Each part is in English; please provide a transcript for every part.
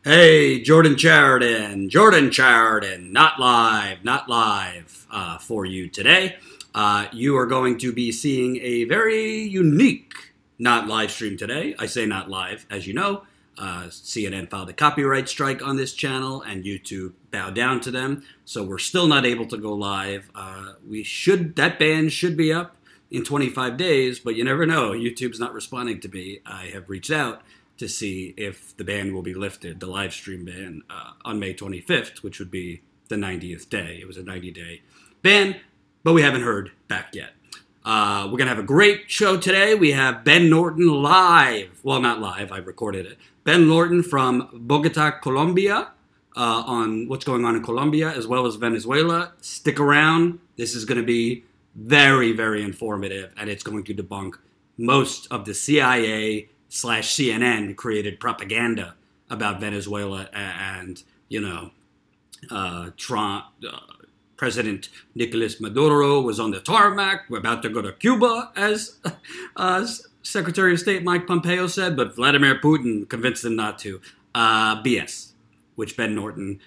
Hey, Jordan Chariton, not live for you today. You are going to be seeing a very unique not live stream today. I say not live, as you know. CNN filed a copyright strike on this channel, and YouTube bowed down to them. So we're still not able to go live. That ban should be up in 25 days, but you never know. YouTube's not responding to me. I have reached out to see if the ban will be lifted, the live stream ban, on May 25th, which would be the 90th day. It was a 90-day ban, but we haven't heard back yet. We're going to have a great show today. We have Ben Norton live. Well, not live. I recorded it. Ben Norton from Bogota, Colombia, on what's going on in Colombia, as well as Venezuela. Stick around. This is going to be very, very informative, and it's going to debunk most of the CIA/CNN created propaganda about Venezuela and, Trump. President Nicolas Maduro was on the tarmac. We're about to go to Cuba, as Secretary of State Mike Pompeo said, but Vladimir Putin convinced him not to. BS, which Ben Norton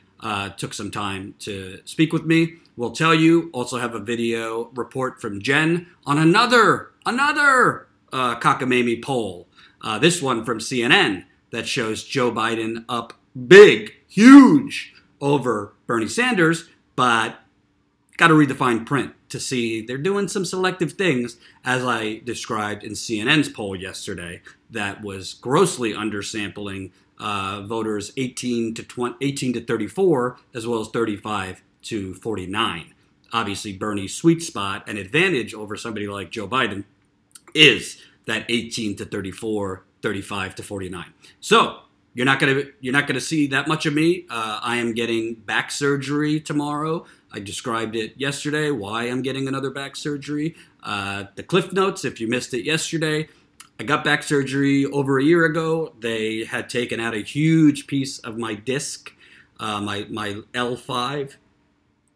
took some time to speak with me. We'll tell you. Also have a video report from Jen on another cockamamie poll. This one from CNN that shows Joe Biden up big, huge over Bernie Sanders, but got to read the fine print to see they're doing some selective things, as I described in CNN's poll yesterday, that was grossly undersampling voters 18 to 34, as well as 35 to 49. Obviously, Bernie's sweet spot and advantage over somebody like Joe Biden is that 18 to 34, 35 to 49. So you're not gonna see that much of me. I am getting back surgery tomorrow. I described it yesterday, why I'm getting another back surgery. The Cliff Notes, if you missed it yesterday, I got back surgery over a year ago. They had taken out a huge piece of my disc, my L5.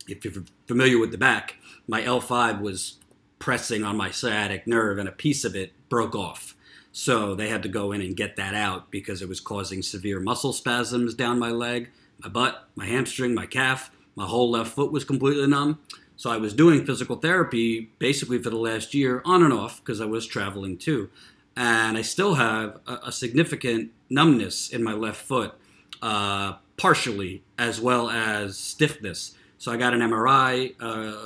If you're familiar with the back, my L5 was pressing on my sciatic nerve, and a piece of it broke off. So they had to go in and get that out because it was causing severe muscle spasms down my leg, my butt, my hamstring, my calf. My whole left foot was completely numb. So I was doing physical therapy basically for the last year, on and off, because I was traveling too. And I still have a significant numbness in my left foot, partially, as well as stiffness. So I got an MRI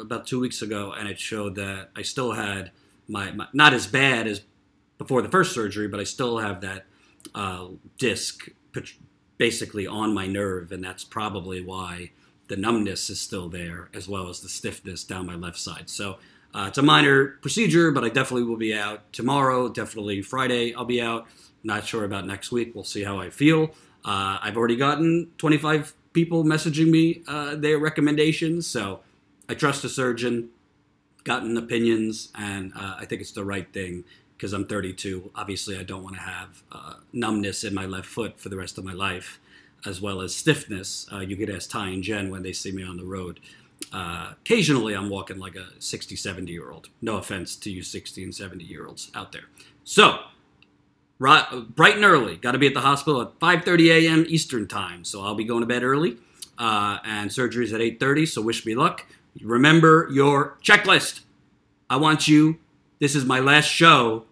about 2 weeks ago, and it showed that I still had my not as bad as before the first surgery, but I still have that disc basically on my nerve, and that's probably why the numbness is still there, as well as the stiffness down my left side. So it's a minor procedure, but I definitely will be out tomorrow, definitely Friday I'll be out. Not sure about next week. We'll see how I feel. I've already gotten 25 people messaging me their recommendations, so I trust a surgeon, gotten opinions, and I think it's the right thing because I'm 32. Obviously, I don't want to have numbness in my left foot for the rest of my life, as well as stiffness. You could ask Ty and Jen when they see me on the road. Occasionally, I'm walking like a 60, 70-year-old. No offense to you 60 and 70-year-olds out there. So, bright and early. Got to be at the hospital at 5:30 a.m. Eastern time. So I'll be going to bed early. And surgery's at 8:30, so wish me luck. Remember your checklist. I want you, this is my last show,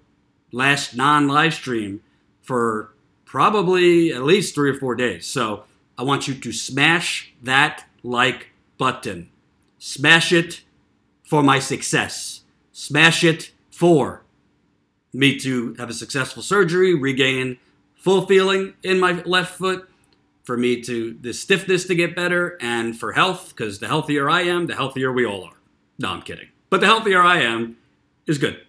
last non-live stream for probably at least 3 or 4 days. So I want you to smash that like button. Smash it for my success. Smash it for me to have a successful surgery, regain full feeling in my left foot, for me to, the stiffness to get better, and for health, because the healthier I am, the healthier we all are. No, I'm kidding. But the healthier I am is good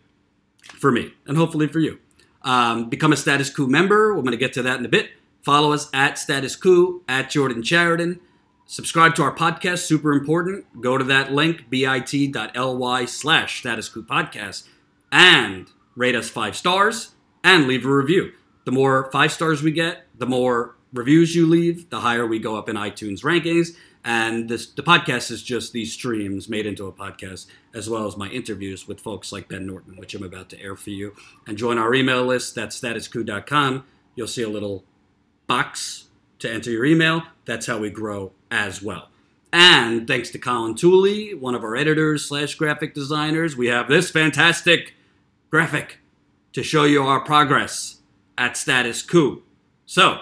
for me, and hopefully for you. Become a Status Coup member. We're going to get to that in a bit. Follow us at Status Coup, at Jordan Chariton. Subscribe to our podcast, super important. Go to that link, bit.ly/Status Coup podcast, and rate us 5 stars, and leave a review. The more 5 stars we get, the more reviews you leave, the higher we go up in iTunes rankings. And the podcast is just these streams made into a podcast, as well as my interviews with folks like Ben Norton, which I'm about to air for you. And join our email list. That's statuscoup.com. You'll see a little box to enter your email. That's how we grow as well. And thanks to Colin Tooley, one of our editors / graphic designers, we have this fantastic graphic to show you our progress at Status Coup. So,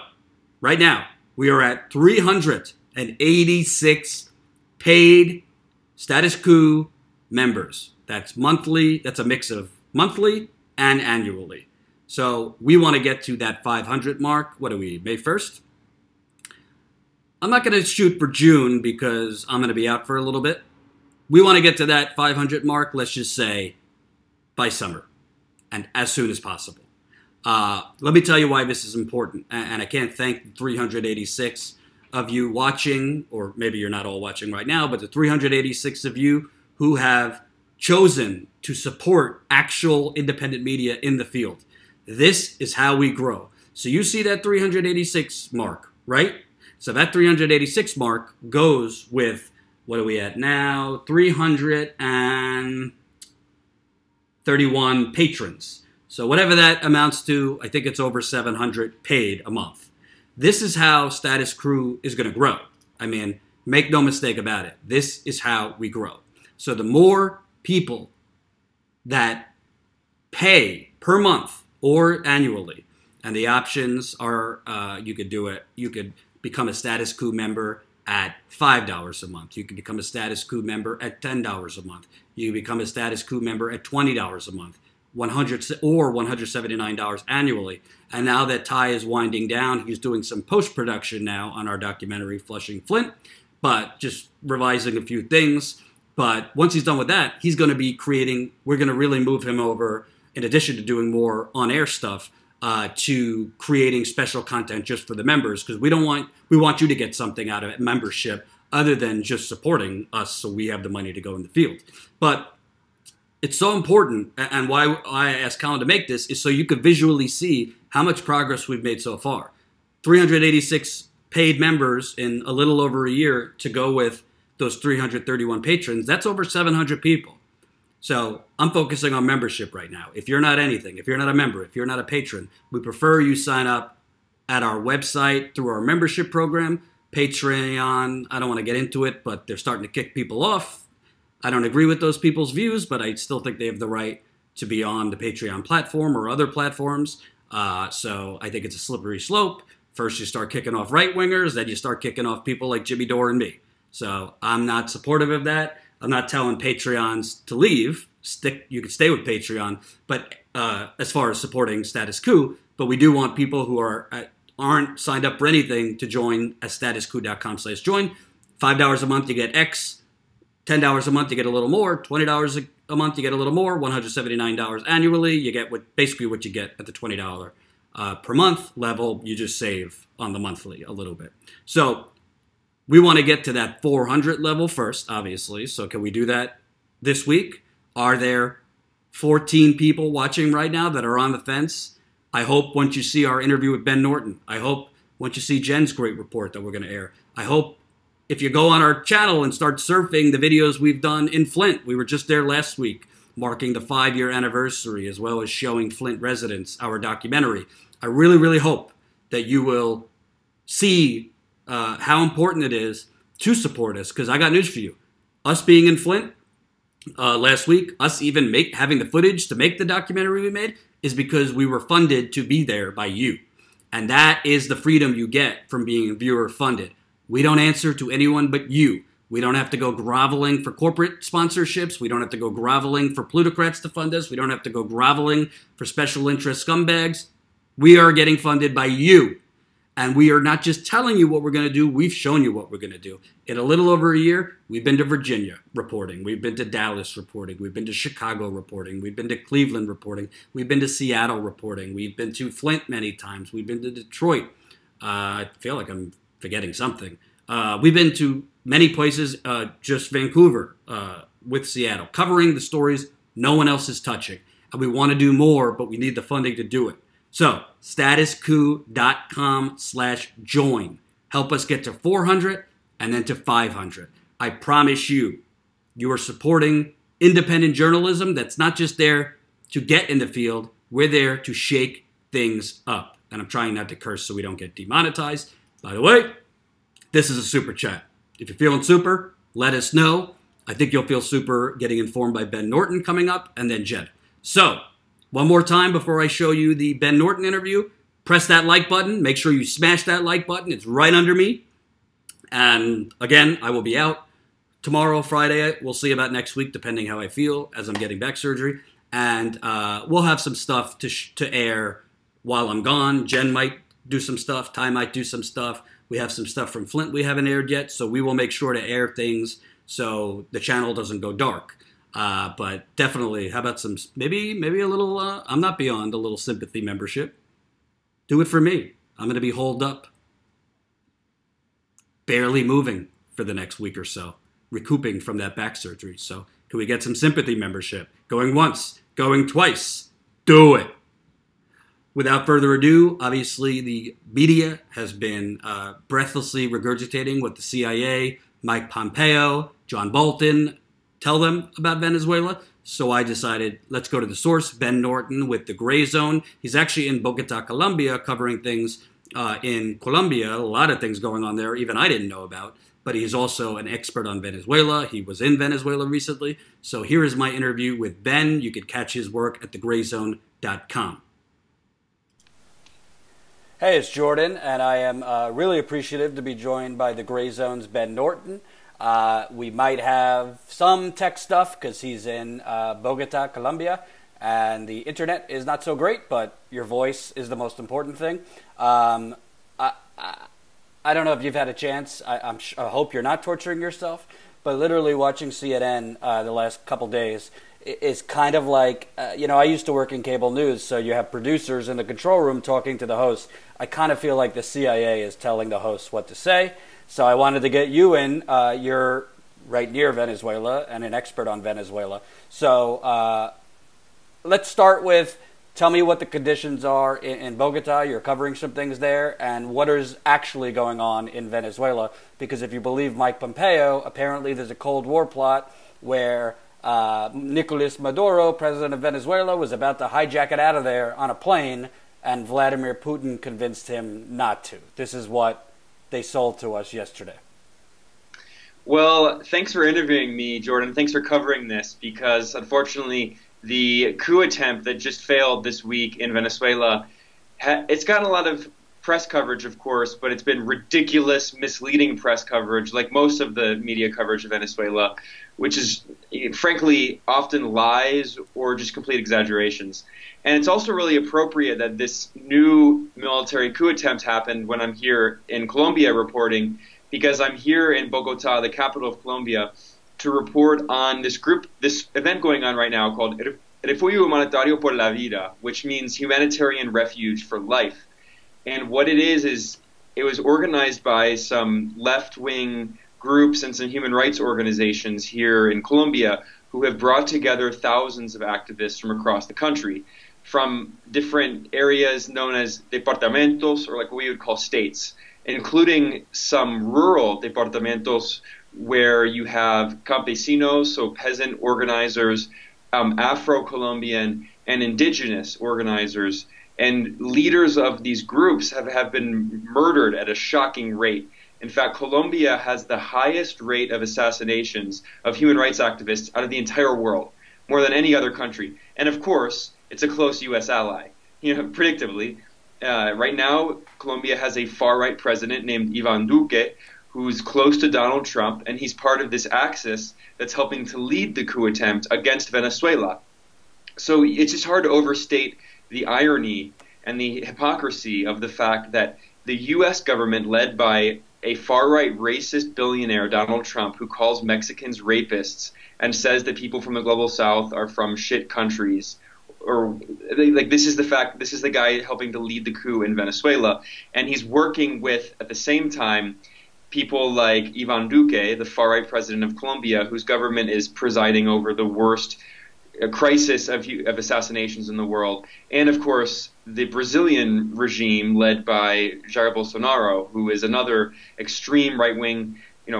right now, we are at 386 paid Status Coup members. That's monthly. That's a mix of monthly and annually. So we want to get to that 500 mark. What are we, May 1st? I'm not going to shoot for June because I'm going to be out for a little bit. We want to get to that 500 mark, let's just say, by summer and as soon as possible. Let me tell you why this is important. And I can't thank 386 of you watching, or maybe you're not all watching right now, but the 386 of you who have chosen to support actual independent media in the field. This is how we grow. So you see that 386 mark, right? So that 386 mark goes with, what are we at now? 331 patrons. So whatever that amounts to, I think it's over 700 paid a month. This is how Status Coup is going to grow. I mean, make no mistake about it. This is how we grow. So the more people that pay per month or annually, and the options are, you could do it. You could become a Status Coup member at $5 a month. You can become a Status Coup member at $10 a month. You can become a Status Coup member at $20 a month, $100 or $179 annually. And now that Ty is winding down, he's doing some post-production now on our documentary Flushing Flint, but just revising a few things. But once he's done with that, he's going to be creating, we're going to really move him over, in addition to doing more on-air stuff, to creating special content just for the members, because we want you to get something out of membership other than just supporting us so we have the money to go in the field. But it's so important, and why I asked Colin to make this is so you could visually see how much progress we've made so far. 386 paid members in a little over a year to go with those 331 patrons. That's over 700 people. So I'm focusing on membership right now. If you're not anything, if you're not a member, if you're not a patron, we prefer you sign up at our website through our membership program. Patreon, I don't want to get into it, but they're starting to kick people off. I don't agree with those people's views, but I still think they have the right to be on the Patreon platform or other platforms. So I think it's a slippery slope. First you start kicking off right-wingers, then you start kicking off people like Jimmy Dore and me. So I'm not supportive of that. I'm not telling Patreons to leave. You can stay with Patreon, but as far as supporting Status Coup, but we do want people who aren't signed up for anything to join at statuscoup.com/join. $5 a month, you get X. $10 a month, you get a little more. $20 a month, you get a little more. $179 annually, you get basically what you get at the $20 per month level. You just save on the monthly a little bit. So we want to get to that 400 level first, obviously. So can we do that this week? Are there 14 people watching right now that are on the fence? I hope once you see our interview with Ben Norton. I hope once you see Jen's great report that we're going to air. I hope if you go on our channel and start surfing the videos we've done in Flint. We were just there last week, marking the 5-year anniversary, as well as showing Flint residents our documentary. I really, really hope that you will see how important it is to support us, because I got news for you. Us being in Flint last week, us even having the footage to make the documentary we made, is because we were funded to be there by you. And that is the freedom you get from being viewer funded. We don't answer to anyone but you. We don't have to go groveling for corporate sponsorships. We don't have to go groveling for plutocrats to fund us. We don't have to go groveling for special interest scumbags. We are getting funded by you. And we are not just telling you what we're going to do. We've shown you what we're going to do. In a little over a year, we've been to Virginia reporting. We've been to Dallas reporting. We've been to Chicago reporting. We've been to Cleveland reporting. We've been to Seattle reporting. We've been to Flint many times. We've been to Detroit. I feel like I'm forgetting something. We've been to many places, just Vancouver with Seattle, covering the stories no one else is touching. And we want to do more, but we need the funding to do it. So, statuscoup.com/join. Help us get to 400 and then to 500. I promise you, you are supporting independent journalism that's not just there to get in the field. We're there to shake things up. And I'm trying not to curse so we don't get demonetized. By the way, this is a super chat. If you're feeling super, let us know. I think you'll feel super getting informed by Ben Norton coming up, and then Jed. So, one more time before I show you the Ben Norton interview, press that like button. Make sure you smash that like button. It's right under me. And again, I will be out tomorrow, Friday. We'll see about next week, depending how I feel as I'm getting back surgery. And we'll have some stuff to air while I'm gone. Jen might do some stuff. Ty might do some stuff. We have some stuff from Flint we haven't aired yet. So we will make sure to air things so the channel doesn't go dark. But definitely, how about some, maybe a little, I'm not beyond a little sympathy membership. Do it for me. I'm going to be holed up, barely moving for the next week or so, recouping from that back surgery. So can we get some sympathy membership? Going once, going twice. Do it. Without further ado, obviously the media has been breathlessly regurgitating what the CIA, Mike Pompeo, John Bolton tell them about Venezuela. So I decided, let's go to the source, Ben Norton with the Gray Zone. He's actually in Bogota, Colombia, covering things in Colombia, a lot of things going on there, even I didn't know about. But he's also an expert on Venezuela. He was in Venezuela recently. So here is my interview with Ben. You could catch his work at thegrayzone.com. Hey, it's Jordan, and I am really appreciative to be joined by the Gray Zone's Ben Norton. We might have some tech stuff because he's in Bogota, Colombia, and the internet is not so great, but your voice is the most important thing. I don't know if you've had a chance. I hope you're not torturing yourself, but literally watching CNN the last couple days is kind of like, I used to work in cable news, so you have producers in the control room talking to the host. I kind of feel like the CIA is telling the hosts what to say. So I wanted to get you in. You're right near Venezuela and an expert on Venezuela. So let's start with, tell me what the conditions are in Bogota. You're covering some things there. And what is actually going on in Venezuela? Because if you believe Mike Pompeo, apparently there's a Cold War plot where Nicolas Maduro, president of Venezuela, was about to hijack it out of there on a plane, and Vladimir Putin convinced him not to. This is what they sold to us yesterday. Well, thanks for interviewing me, Jordan. Thanks for covering this, because unfortunately the coup attempt that just failed this week in Venezuela, it's gotten a lot of press coverage, of course, but it's been ridiculous, misleading press coverage, like most of the media coverage of Venezuela, which is, frankly, often lies or just complete exaggerations. And it's also really appropriate that this new military coup attempt happened when I'm here in Colombia reporting, because I'm here in Bogota, the capital of Colombia, to report on this event going on right now called Refugio Humanitario por la Vida, which means humanitarian refuge for life. And what it is it was organized by some left-wing groups and some human rights organizations here in Colombia who have brought together thousands of activists from across the country, from different areas known as departamentos, or like what we would call states, including some rural departamentos where you have campesinos, so peasant organizers, Afro-Colombian and indigenous organizers. And leaders of these groups have been murdered at a shocking rate. In fact, Colombia has the highest rate of assassinations of human rights activists out of the entire world, more than any other country. And of course, it's a close U.S. ally. Predictably, right now, Colombia has a far-right president named Iván Duque, who's close to Donald Trump, and he's part of this axis that's helping to lead the coup attempt against Venezuela. So it's just hard to overstate the irony and the hypocrisy of the fact that the U.S. government, led by a far-right racist billionaire, Donald Trump, who calls Mexicans rapists and says that people from the global south are from shit countries, or like this is the guy helping to lead the coup in Venezuela, and he's working with, at the same time, people like Iván Duque, the far-right president of Colombia, whose government is presiding over the worst crisis of assassinations in the world, and of course the Brazilian regime led by Jair Bolsonaro, who is another extreme right-wing,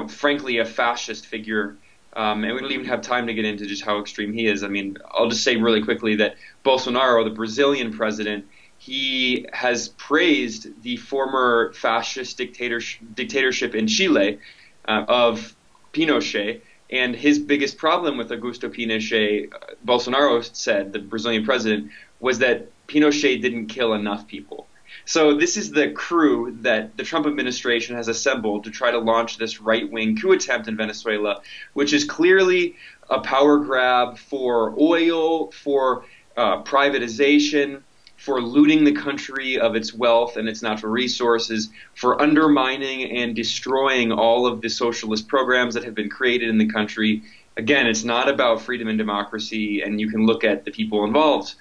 frankly a fascist figure. And we don't even have time to get into just how extreme he is. I mean, I'll just say really quickly that Bolsonaro, the Brazilian president, he has praised the former fascist dictatorship in Chile of Pinochet. And his biggest problem with Augusto Pinochet, Bolsonaro said, the Brazilian president, was that Pinochet didn't kill enough people. So this is the crew that the Trump administration has assembled to try to launch this right-wing coup attempt in Venezuela, which is clearly a power grab for oil, for privatization, for looting the country of its wealth and its natural resources, for undermining and destroying all of the socialist programs that have been created in the country. Again, it's not about freedom and democracy, and you can look at the people involved,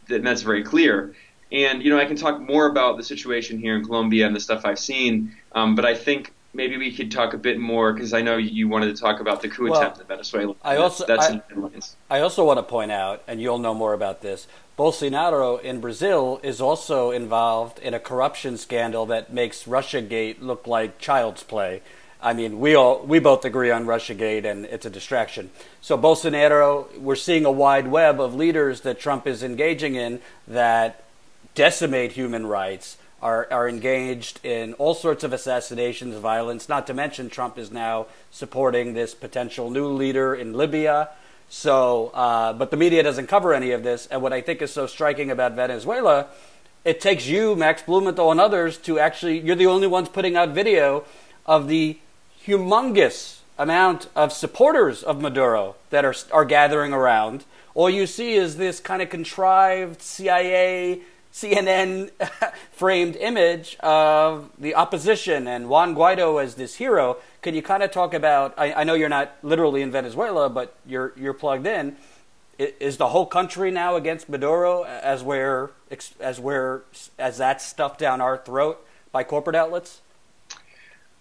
and that's very clear. And, I can talk more about the situation here in Colombia and the stuff I've seen, but I think maybe we could talk a bit more, because I know you wanted to talk about the coup attempt in Venezuela. I also want to point out, and you'll know more about this, Bolsonaro in Brazil is also involved in a corruption scandal that makes Russiagate look like child's play. I mean, we both agree on Russiagate, and it's a distraction. So Bolsonaro, we're seeing a wide web of leaders that Trump is engaging in that decimate human rights, are engaged in all sorts of assassinations, violence, not to mention Trump is now supporting this potential new leader in Libya. So, but the media doesn't cover any of this. And what I think is so striking about Venezuela, it takes you, Max Blumenthal, and others to actually, you're the only ones putting out video of the humongous amount of supporters of Maduro that are gathering around. All you see is this kind of contrived CIA, CNN framed image of the opposition and Juan Guaido as this hero. Can you kind of talk about, I know you're not literally in Venezuela, but you're plugged in. Is the whole country now against Maduro as that's stuffed down our throat by corporate outlets?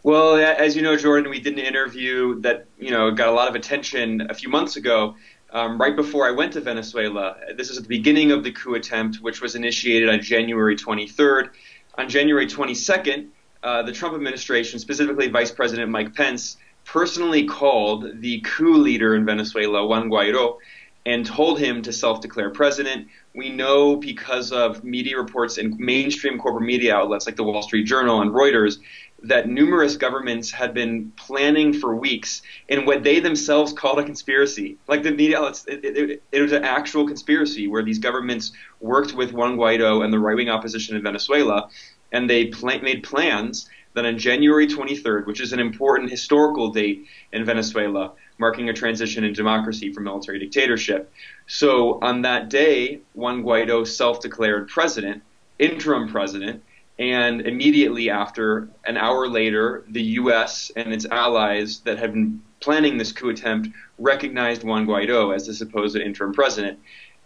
Well, as you know, Jordan, we did an interview that, got a lot of attention a few months ago. Right before I went to Venezuela. This is at the beginning of the coup attempt, which was initiated on January 23rd. On January 22nd, the Trump administration, specifically Vice President Mike Pence, personally called the coup leader in Venezuela, Juan Guaido, and told him to self-declare president. We know because of media reports in mainstream corporate media outlets like the Wall Street Journal and Reuters that numerous governments had been planning for weeks in what they themselves called a conspiracy. Like the media outlets, it was an actual conspiracy where these governments worked with Juan Guaido and the right-wing opposition in Venezuela, and they made plans that on January 23rd, which is an important historical date in Venezuela, marking a transition in democracy from military dictatorship. So on that day, Juan Guaido self-declared president, interim president, and immediately after, an hour later, the U.S. and its allies that had been planning this coup attempt recognized Juan Guaido as the supposed interim president.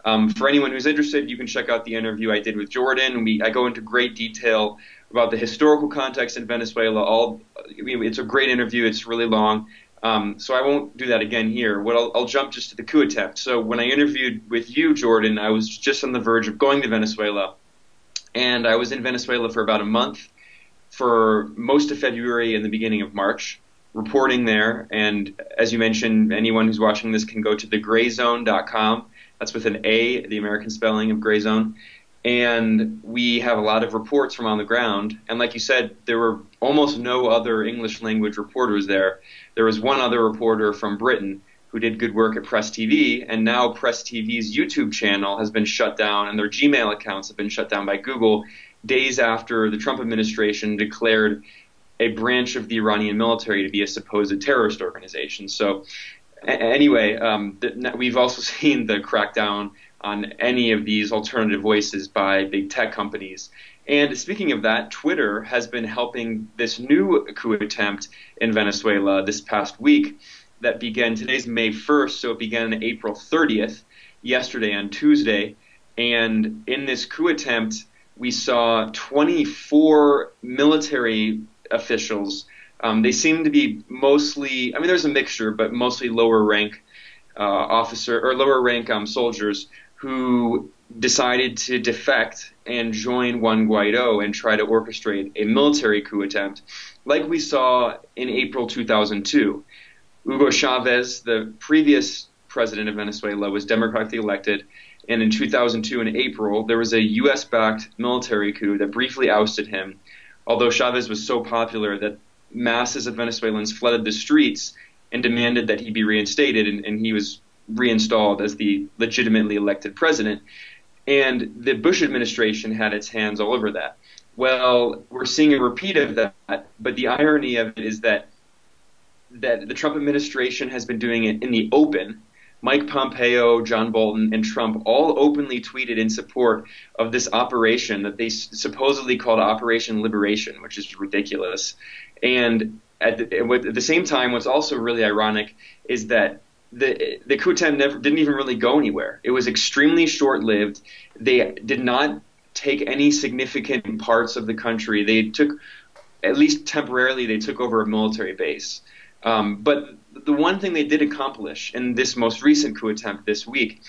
For anyone who's interested, you can check out the interview I did with Jordan. I go into great detail about the historical context in Venezuela. It's a great interview. It's really long. So I won't do that again here. I'll jump just to the coup attempt. So when I interviewed with you, Jordan, I was just on the verge of going to Venezuela. And I was in Venezuela for about a month, for most of February and the beginning of March, reporting there. And as you mentioned, anyone who's watching this can go to thegrayzone.com. That's with an A, the American spelling of gray zone. And we have a lot of reports from on the ground. And like you said, there were almost no other English language reporters there. There was one other reporter from Britain who did good work at Press TV, and now Press TV's YouTube channel has been shut down, and their Gmail accounts have been shut down by Google days after the Trump administration declared a branch of the Iranian military to be a supposed terrorist organization. So anyway, we've also seen the crackdown on any of these alternative voices by big tech companies. And speaking of that, Twitter has been helping this new coup attempt in Venezuela this past week. That began, today's May 1st, so it began on April 30th, yesterday on Tuesday. And in this coup attempt, we saw 24 military officials. They seem to be mostly, there's a mixture, but mostly lower rank soldiers who decided to defect and join Juan Guaido and try to orchestrate a military coup attempt, like we saw in April 2002. Hugo Chavez, the previous president of Venezuela, was democratically elected And in 2002, in April, there was a U.S.-backed military coup that briefly ousted him, although Chavez was so popular that masses of Venezuelans flooded the streets and demanded that he be reinstated, and he was reinstalled as the legitimately elected president. And the Bush administration had its hands all over that. Well, we're seeing a repeat of that, but the irony of it is that the Trump administration has been doing it in the open. Mike Pompeo, John Bolton, and Trump all openly tweeted in support of this operation that they supposedly called Operation Liberation, which is ridiculous. And at the same time, what's also really ironic is that the coup attempt didn't even really go anywhere. It was extremely short-lived. They did not take any significant parts of the country. They took, at least temporarily, they took over a military base. But the one thing they did accomplish in this most recent coup attempt this week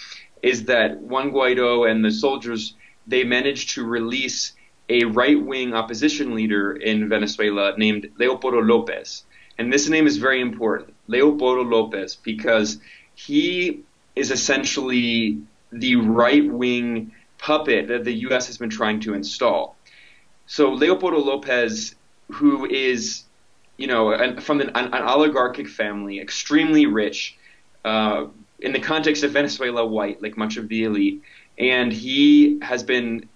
is that Juan Guaido and the soldiers, they managed to release a right-wing opposition leader in Venezuela named Leopoldo Lopez. And this name is very important, Leopoldo Lopez, because he is essentially the right-wing puppet that the U.S. has been trying to install. So Leopoldo Lopez, who is, from an oligarchic family, extremely rich, in the context of Venezuela, white, like much of the elite, and he has been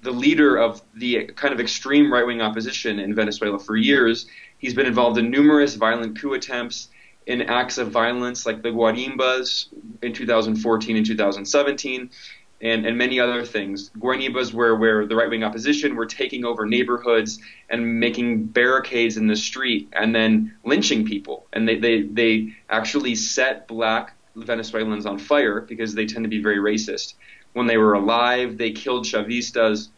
the leader of the kind of extreme right-wing opposition in Venezuela for years. He's been involved in numerous violent coup attempts, in acts of violence like the Guarimbas in 2014 and 2017, and many other things. Guarimbas where the right-wing opposition were taking over neighborhoods and making barricades in the street and then lynching people. And they actually set black Venezuelans on fire because they tend to be very racist. When they were alive, they killed Chavistas.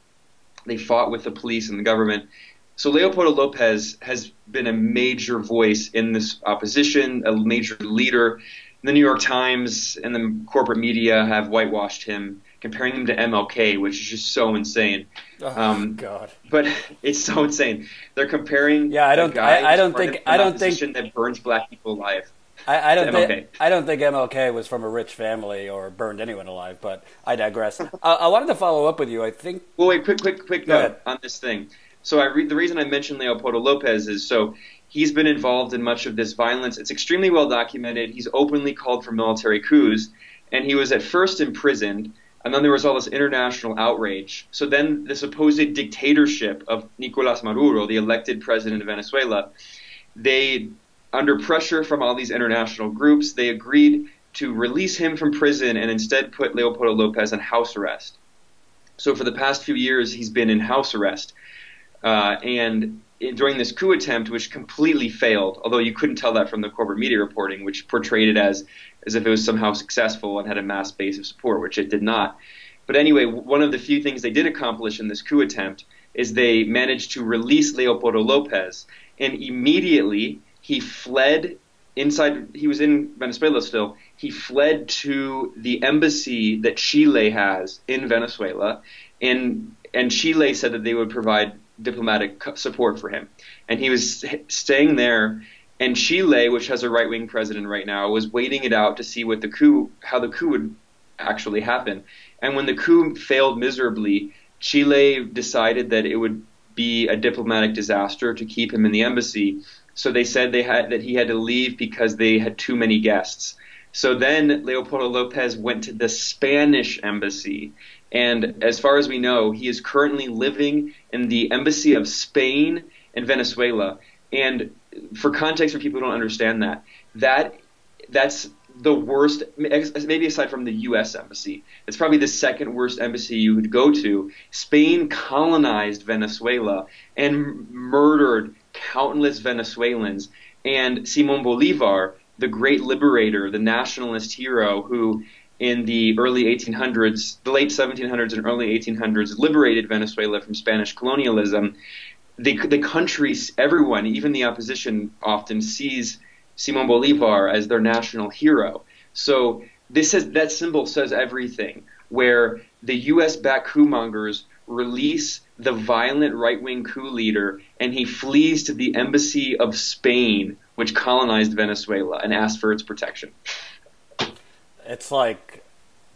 They fought with the police and the government. So Leopoldo Lopez has been a major voice in this opposition, a major leader. The New York Times and the corporate media have whitewashed him, comparing him to MLK, which is just so insane. Oh, God! But it's so insane. They're comparing. Yeah, I don't think that burns black people alive. I don't think MLK was from a rich family or burned anyone alive. But I digress. I wanted to follow up with you. I think. Well, wait, quick note on this thing. So the reason I mentioned Leopoldo Lopez is so he's been involved in much of this violence. It's extremely well documented. He's openly called for military coups, and he was at first imprisoned, and then there was all this international outrage. So then the supposed dictatorship of Nicolás Maduro, the elected president of Venezuela, they, under pressure from all these international groups, they agreed to release him from prison and instead put Leopoldo Lopez on house arrest. So for the past few years, he's been in house arrest. And during this coup attempt, which completely failed, although you couldn't tell that from the corporate media reporting, which portrayed it as if it was somehow successful and had a mass base of support, which it did not. But anyway, one of the few things they did accomplish in this coup attempt is they managed to release Leopoldo Lopez, and immediately he fled inside. He was in Venezuela still. He fled to the embassy that Chile has in Venezuela, and Chile said that they would provide diplomatic support for him. And he was staying there, and Chile, which has a right-wing president right now, was waiting it out to see how the coup would actually happen. And when the coup failed miserably, Chile decided that it would be a diplomatic disaster to keep him in the embassy. So they said that he had to leave because they had too many guests. So then Leopoldo Lopez went to the Spanish embassy. And as far as we know, he is currently living in the embassy of Spain in Venezuela. And for context, for people who don't understand that's the worst, maybe aside from the U.S. embassy. It's probably the second worst embassy you would go to. Spain colonized Venezuela and murdered countless Venezuelans. And Simón Bolívar, the great liberator, the nationalist hero who in the early 1800s, the late 1700s and early 1800s, liberated Venezuela from Spanish colonialism. The country, everyone, even the opposition, often sees Simón Bolívar as their national hero. So that symbol says everything, where the U.S.-backed coup mongers release the violent right-wing coup leader, and he flees to the embassy of Spain, which colonized Venezuela, and asks for its protection. It's like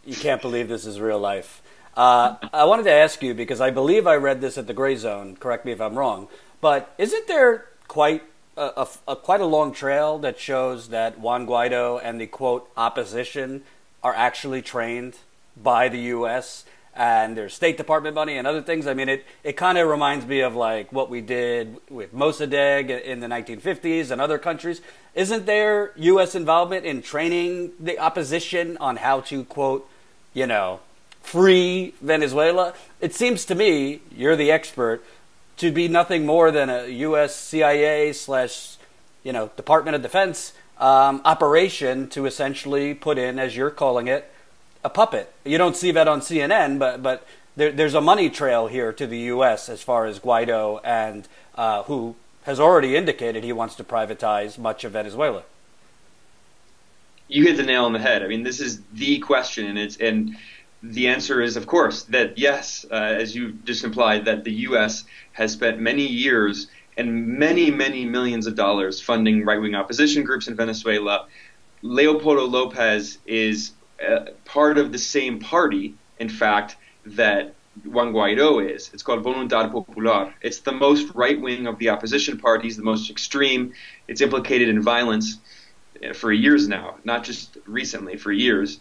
You can't believe this is real life. I wanted to ask you, because I believe I read this at the Gray Zone, correct me if I'm wrong, but isn't there quite a long trail that shows that Juan Guaido and the, quote, opposition are actually trained by the U.S., and there's State Department money and other things? I mean, it kind of reminds me of like what we did with Mossadegh in the 1950s and other countries. Isn't there U.S. involvement in training the opposition on how to, quote, free Venezuela? It seems to me, you're the expert, to be nothing more than a U.S. CIA / Department of Defense operation to essentially put in, as you're calling it, a puppet. You don't see that on CNN, but there's a money trail here to the U.S. as far as Guaido, and who has already indicated he wants to privatize much of Venezuela. You hit the nail on the head. I mean, this is the question, and the answer is, of course, that yes, as you just implied, that the U.S. has spent many years and many, many millions of dollars funding right-wing opposition groups in Venezuela. Leopoldo Lopez is part of the same party, in fact, that Juan Guaido is. It's called Voluntad Popular. It's the most right-wing of the opposition parties, the most extreme. It's implicated in violence for years now, not just recently, for years,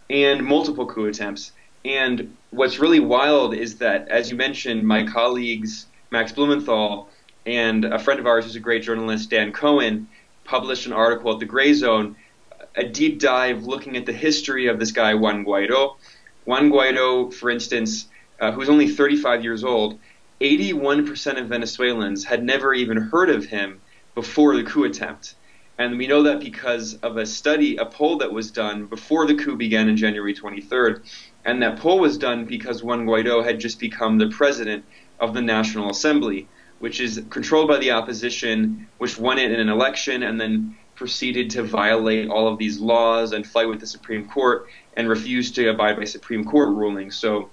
and multiple coup attempts. And what's really wild is that, as you mentioned, my colleagues Max Blumenthal and a friend of ours who's a great journalist, Dan Cohen, published an article at the Gray Zone, a deep dive looking at the history of this guy, Juan Guaido. Juan Guaido, for instance, who's only 35 years old, 81% of Venezuelans had never even heard of him before the coup attempt. And we know that because of a poll that was done before the coup began on January 23rd. And that poll was done because Juan Guaido had just become the president of the National Assembly, which is controlled by the opposition, which won it in an election and then proceeded to violate all of these laws and fight with the Supreme Court and refuse to abide by Supreme Court rulings. So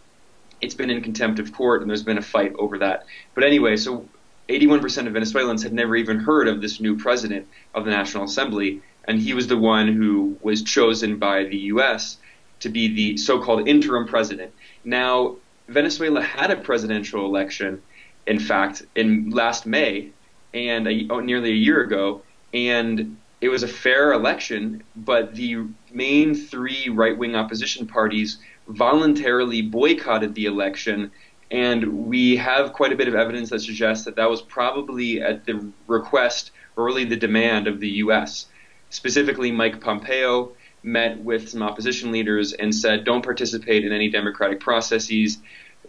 it's been in contempt of court, and there's been a fight over that. But anyway, so 81% of Venezuelans had never even heard of this new president of the National Assembly, and he was the one who was chosen by the U.S. to be the so-called interim president. Now, Venezuela had a presidential election, in fact, in last May, and nearly a year ago, and it was a fair election, but the main three right-wing opposition parties voluntarily boycotted the election, and we have quite a bit of evidence that suggests that that was probably at the request or really the demand of the U.S. Specifically, Mike Pompeo met with some opposition leaders and said, don't participate in any democratic processes,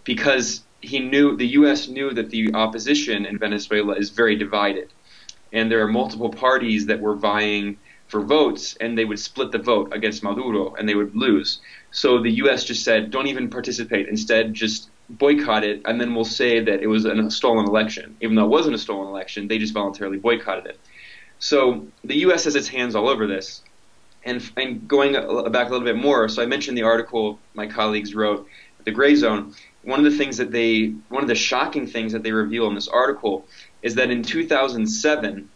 because the U.S. knew that the opposition in Venezuela is very divided. And there are multiple parties that were vying for votes, and they would split the vote against Maduro, and they would lose. So the U.S. just said, don't even participate. Instead, just boycott it, and then we'll say that it was a stolen election. Even though it wasn't a stolen election, they just voluntarily boycotted it. So the U.S. has its hands all over this. And going back a little bit more, so I mentioned the article my colleagues wrote at the Gray Zone. One of the shocking things that they reveal in this article is that in 2007,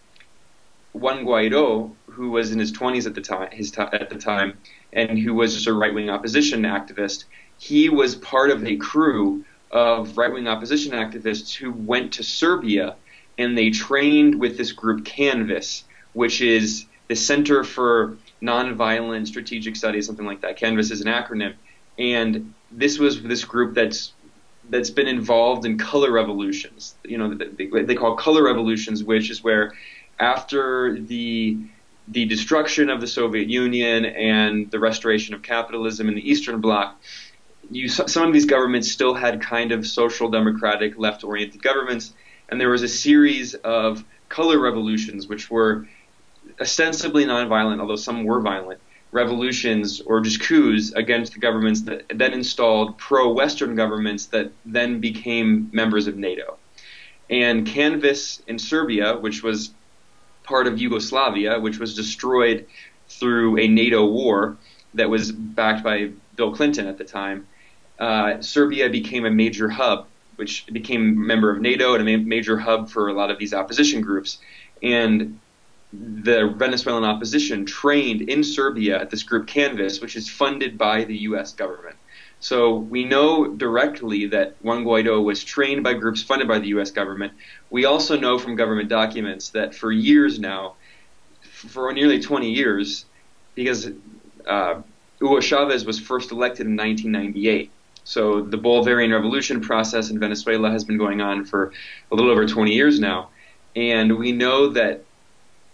Juan Guaido, who was in his 20s at the time, and who was just a right-wing opposition activist, he was part of a crew of right-wing opposition activists who went to Serbia, and they trained with this group Canvas, which is the Center for Nonviolent Strategic Studies, something like that. Canvas is an acronym. And this was this group that's been involved in color revolutions. They call color revolutions, which is where after the destruction of the Soviet Union and the restoration of capitalism in the Eastern Bloc, some of these governments still had kind of social democratic left-oriented governments, and there was a series of color revolutions which were ostensibly nonviolent, although some were violent, revolutions or just coups against the governments that then installed pro-Western governments that then became members of NATO. And Canvas in Serbia, which was part of Yugoslavia, which was destroyed through a NATO war that was backed by Bill Clinton at the time, Serbia became a major hub, which became a member of NATO and a major hub for a lot of these opposition groups. And the Venezuelan opposition trained in Serbia at this group Canvas, which is funded by the U.S. government. So we know directly that Juan Guaido was trained by groups funded by the U.S. government. We also know from government documents that for years now, for nearly 20 years, because Hugo Chavez was first elected in 1998. So the Bolivarian revolution process in Venezuela has been going on for a little over 20 years now. And we know that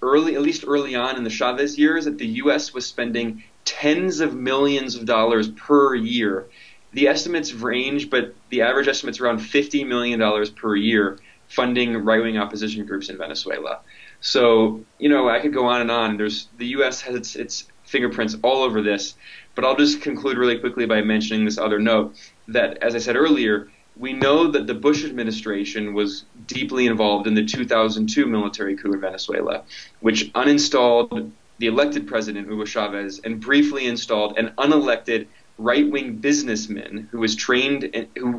at least early on in the Chavez years, that the U.S. was spending tens of millions of dollars per year. The estimates range, but the average estimate's around $50 million per year funding right-wing opposition groups in Venezuela. So, I could go on and on. The U.S. has its fingerprints all over this, but I'll just conclude really quickly by mentioning this other note that, as I said earlier, we know that the Bush administration was deeply involved in the 2002 military coup in Venezuela, which uninstalled the elected president, Hugo Chavez, and briefly installed an unelected right-wing businessman who was trained in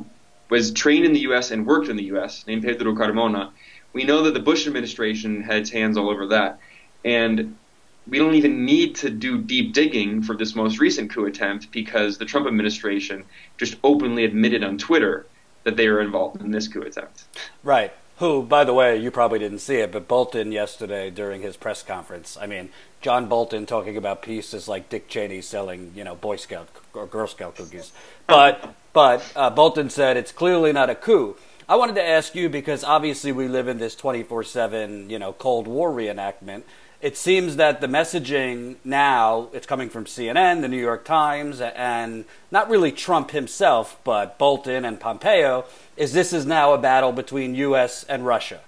the U.S. and worked in the U.S., named Pedro Carmona. We know that the Bush administration had its hands all over that, and we don't even need to do deep digging for this most recent coup attempt because the Trump administration just openly admitted on Twitter that they were involved in this coup attempt. Right. Who, by the way, you probably didn't see it, but Bolton yesterday during his press conference, I mean, John Bolton talking about peace is like Dick Cheney selling, Boy Scout or Girl Scout cookies. But Bolton said it's clearly not a coup. I wanted to ask you, because obviously we live in this 24/7, Cold War reenactment. It seems that the messaging now, it's coming from CNN, the New York Times, and not really Trump himself, but Bolton and Pompeo, this is now a battle between U.S. and Russia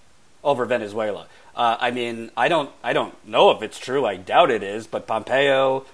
over Venezuela. I mean, I don't know if it's true. I doubt it is, but Pompeo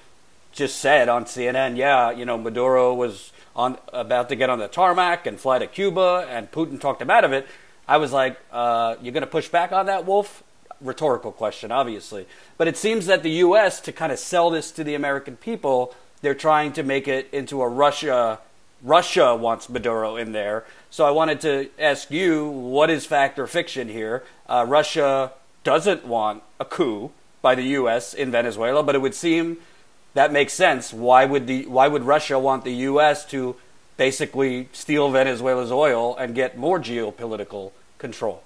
just said on CNN, Maduro was about to get on the tarmac and fly to Cuba, and Putin talked him out of it. I was like, you're going to push back on that, Wolf? Rhetorical question, obviously. But it seems that the U.S., to kind of sell this to the American people, they're trying to make it into a Russia wants Maduro in there. So I wanted to ask you, what is fact or fiction here? Russia doesn't want a coup by the U.S. in Venezuela, but it would seem that makes sense. Why would Russia want the U.S. to basically steal Venezuela's oil and get more geopolitical control?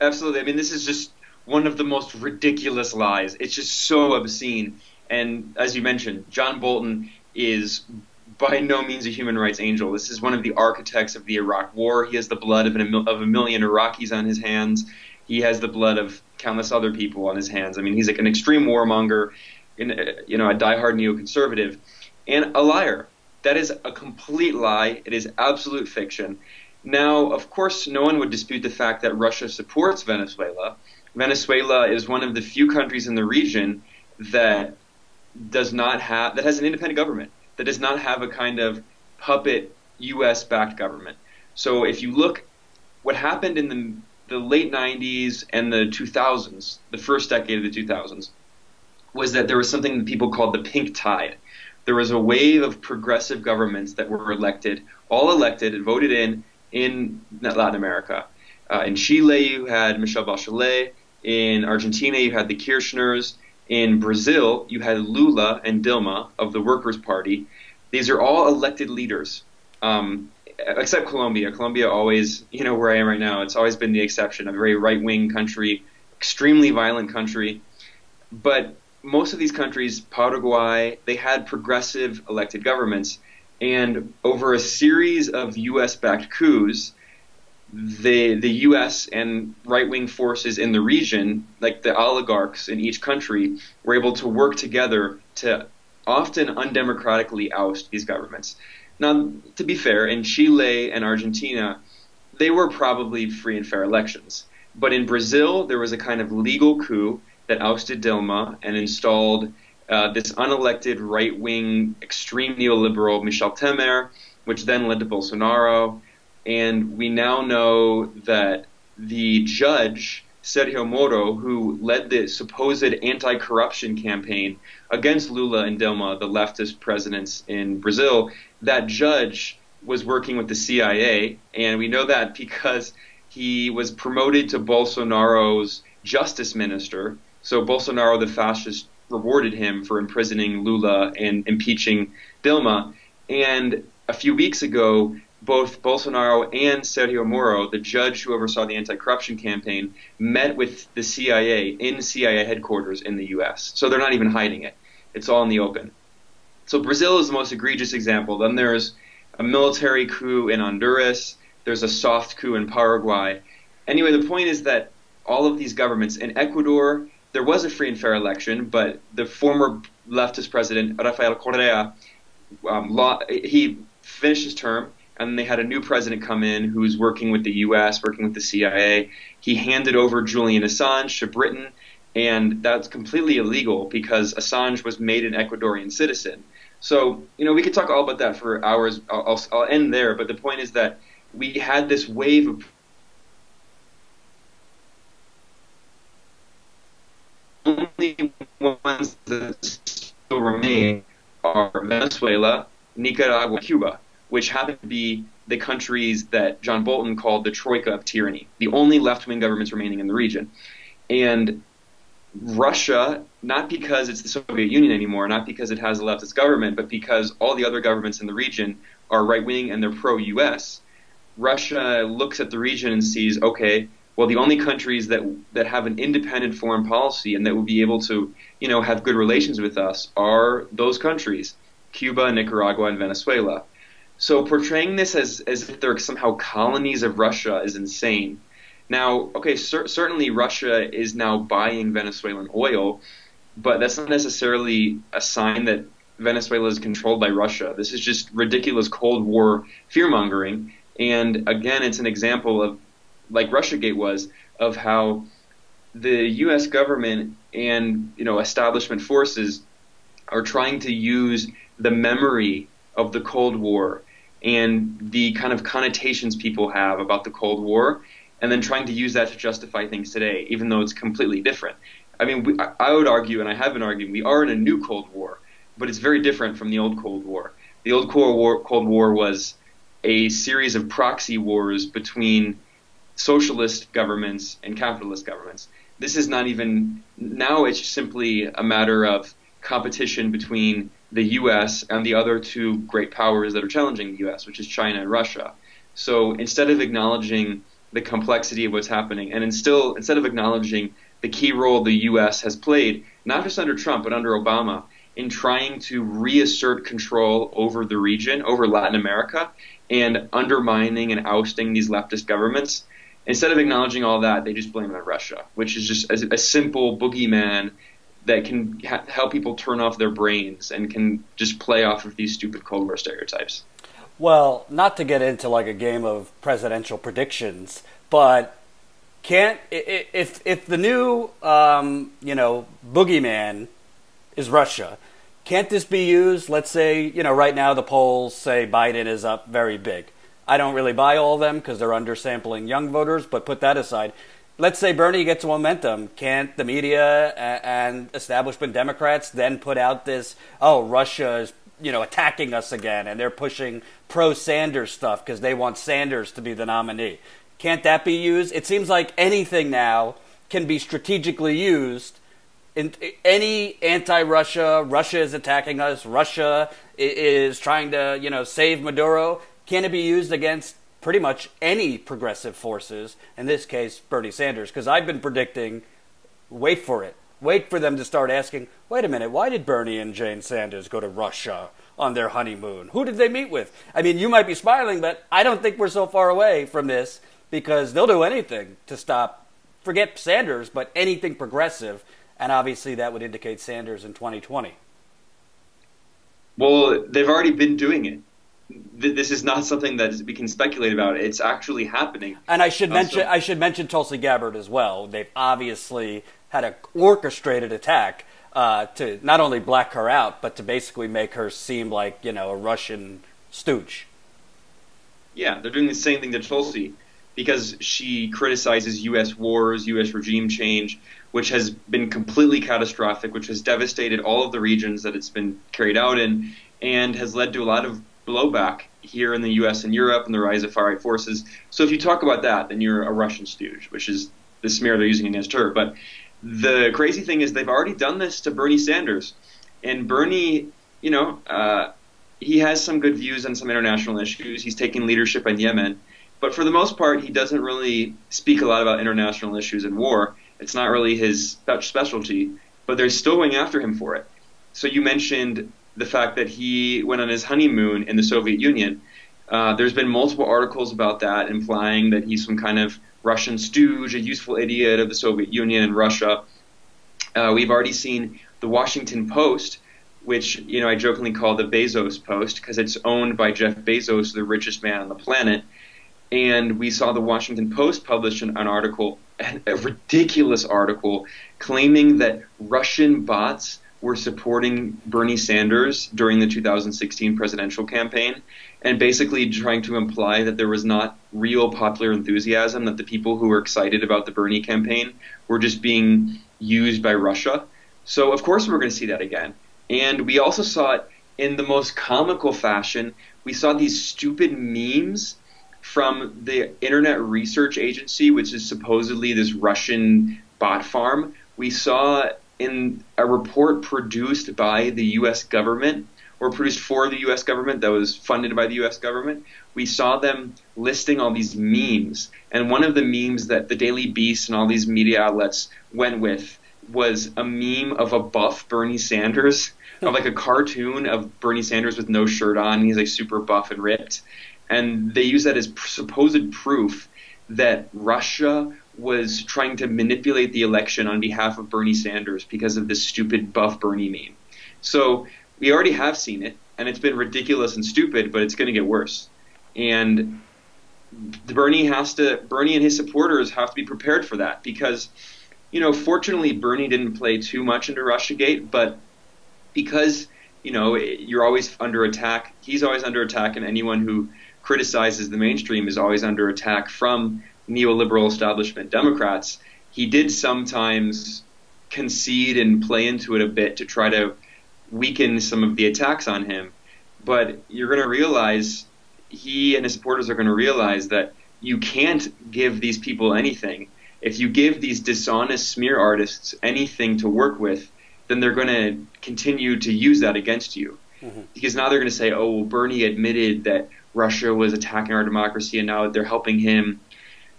Absolutely. I mean, this is just one of the most ridiculous lies. It's just so obscene. And as you mentioned, John Bolton is by no means a human rights angel. This is one of the architects of the Iraq War. He has the blood of a million Iraqis on his hands. He has the blood of countless other people on his hands. I mean, he's like an extreme warmonger, a diehard neoconservative, and a liar. That is a complete lie. It is absolute fiction. Now, of course, no one would dispute the fact that Russia supports Venezuela. Venezuela is one of the few countries in the region that has an independent government, that does not have a kind of puppet U.S.-backed government. So if you look, what happened in the late 90s and the 2000s, the first decade of the 2000s, was that there was something that people called the pink tide. There was a wave of progressive governments that were all elected and voted in Latin America. In Chile, you had Michelle Bachelet. In Argentina, you had the Kirchners. In Brazil, you had Lula and Dilma of the Workers' Party. These are all elected leaders, except Colombia. Colombia always, where I am right now, it's always been the exception, a very right-wing country, extremely violent country. But most of these countries, Paraguay, they had progressive elected governments. And over a series of U.S.-backed coups, the U.S. and right-wing forces in the region, like the oligarchs in each country, were able to work together to often undemocratically oust these governments. Now, to be fair, in Chile and Argentina, they were probably free and fair elections. But in Brazil, there was a kind of legal coup that ousted Dilma and installed this unelected right-wing extreme neoliberal Michel Temer, which then led to Bolsonaro. And we now know that the judge, Sergio Moro, who led the supposed anti-corruption campaign against Lula and Dilma, the leftist presidents in Brazil, that judge was working with the CIA. And we know that because he was promoted to Bolsonaro's justice minister. So Bolsonaro, the fascist, rewarded him for imprisoning Lula and impeaching Dilma. And a few weeks ago, both Bolsonaro and Sergio Moro, the judge who oversaw the anti-corruption campaign, met with the CIA in CIA headquarters in the U.S. So they're not even hiding it. It's all in the open. So Brazil is the most egregious example. Then there's a military coup in Honduras. There's a soft coup in Paraguay. Anyway, the point is that all of these governments, in Ecuador, there was a free and fair election, but the former leftist president, Rafael Correa, he finished his term, and they had a new president come in who's working with the U.S., working with the CIA. He handed over Julian Assange to Britain, and that's completely illegal because Assange was made an Ecuadorian citizen. So, we could talk all about that for hours. I'll end there, but the point is that we had this wave of only ones that still remain are Venezuela, Nicaragua, and Cuba, which happen to be the countries that John Bolton called the troika of tyranny, the only left-wing governments remaining in the region. And Russia, not because it's the Soviet Union anymore, not because it has a leftist government, but because all the other governments in the region are right-wing and they're pro-U.S., Russia looks at the region and sees, okay, well, the only countries that have an independent foreign policy and that will be able to, have good relations with us are those countries, Cuba, Nicaragua, and Venezuela. So portraying this as if they're somehow colonies of Russia is insane. Now, okay, certainly Russia is now buying Venezuelan oil, but that's not necessarily a sign that Venezuela is controlled by Russia. This is just ridiculous Cold War fear-mongering. And again, it's an example of, like Russiagate was, of how the U.S. government and establishment forces are trying to use the memory of the Cold War and the kind of connotations people have about the Cold War, and then trying to use that to justify things today, even though it's completely different. I mean, I would argue, and I have been arguing, we are in a new Cold War, but it's very different from the old Cold War. The old Cold War was a series of proxy wars between socialist governments and capitalist governments. This is not even, now it's simply a matter of competition between the U.S. and the other two great powers that are challenging the U.S., which is China and Russia. So instead of acknowledging the complexity of what's happening, and instead of acknowledging the key role the U.S. has played, not just under Trump, but under Obama, in trying to reassert control over the region, over Latin America, and undermining and ousting these leftist governments, instead of acknowledging all that, they just blame it on Russia, which is just a simple boogeyman that can help people turn off their brains and can just play off of these stupid Cold War stereotypes. Well, not to get into like a game of presidential predictions, but if the new boogeyman is Russia, can't this be used? Let's say right now the polls say Biden is up very big. I don't really buy all of them because they're undersampling young voters, but put that aside. Let's say Bernie gets momentum. Can't the media and establishment Democrats then put out this, Russia is attacking us again, and they're pushing pro-Sanders stuff because they want Sanders to be the nominee? Can't that be used? It seems like anything now can be strategically used. In any anti-Russia, Russia is attacking us, Russia is trying to save Maduro. Can it be used against pretty much any progressive forces, in this case Bernie Sanders? Because I've been predicting, wait for it. Wait for them to start asking, wait a minute, why did Bernie and Jane Sanders go to Russia on their honeymoon? Who did they meet with? I mean, you might be smiling, but I don't think we're so far away from this, because they'll do anything to stop, forget Sanders, but anything progressive, and obviously that would indicate Sanders in 2020. Well, they've already been doing it. This is not something that we can speculate about. It's actually happening. And I should mention Tulsi Gabbard as well. They've obviously had an orchestrated attack to not only black her out, but to basically make her seem like a Russian stooge. Yeah, they're doing the same thing to Tulsi because she criticizes U.S. wars, U.S. regime change, which has been completely catastrophic, which has devastated all of the regions that it's been carried out in, and has led to a lot of blowback here in the U.S. and Europe and the rise of far-right forces. So if you talk about that, then you're a Russian stooge, which is the smear they're using against her. But the crazy thing is they've already done this to Bernie Sanders. And Bernie, he has some good views on some international issues. He's taking leadership in Yemen. But for the most part, he doesn't really speak a lot about international issues and war. It's not really his specialty. But they're still going after him for it. So you mentioned the fact that he went on his honeymoon in the Soviet Union. There's been multiple articles about that, implying that he's some kind of Russian stooge, a useful idiot of the Soviet Union and Russia. We've already seen the Washington Post, which I jokingly call the Bezos Post because it's owned by Jeff Bezos, the richest man on the planet. And we saw the Washington Post publish an article, a ridiculous article, claiming that Russian bots were supporting Bernie Sanders during the 2016 presidential campaign, and basically trying to imply that there was not real popular enthusiasm, that the people who were excited about the Bernie campaign were just being used by Russia. So of course we're going to see that again. And we also saw it in the most comical fashion. We saw these stupid memes from the Internet Research Agency, which is supposedly this Russian bot farm. We saw in a report produced by the U.S. government, or produced for the U.S. government that was funded by the U.S. government, we saw them listing all these memes. And one of the memes that the Daily Beast and all these media outlets went with was a meme of a buff Bernie Sanders, of like a cartoon of Bernie Sanders with no shirt on. He's like super buff and ripped. And they use that as supposed proof that Russia was trying to manipulate the election on behalf of Bernie Sanders because of this stupid buff Bernie meme. So we already have seen it, and it's been ridiculous and stupid, but it's going to get worse. And Bernie and his supporters have to be prepared for that because, fortunately Bernie didn't play too much into Russiagate, but because, you're always under attack, he's always under attack, and anyone who criticizes the mainstream is always under attack from neoliberal establishment Democrats. He did sometimes concede and play into it a bit to try to weaken some of the attacks on him. But you're going to realize, he and his supporters are going to realize that you can't give these people anything. If you give these dishonest smear artists anything to work with, then they're going to continue to use that against you. Mm-hmm. Because now they're going to say, oh, well, Bernie admitted that Russia was attacking our democracy and now they're helping him.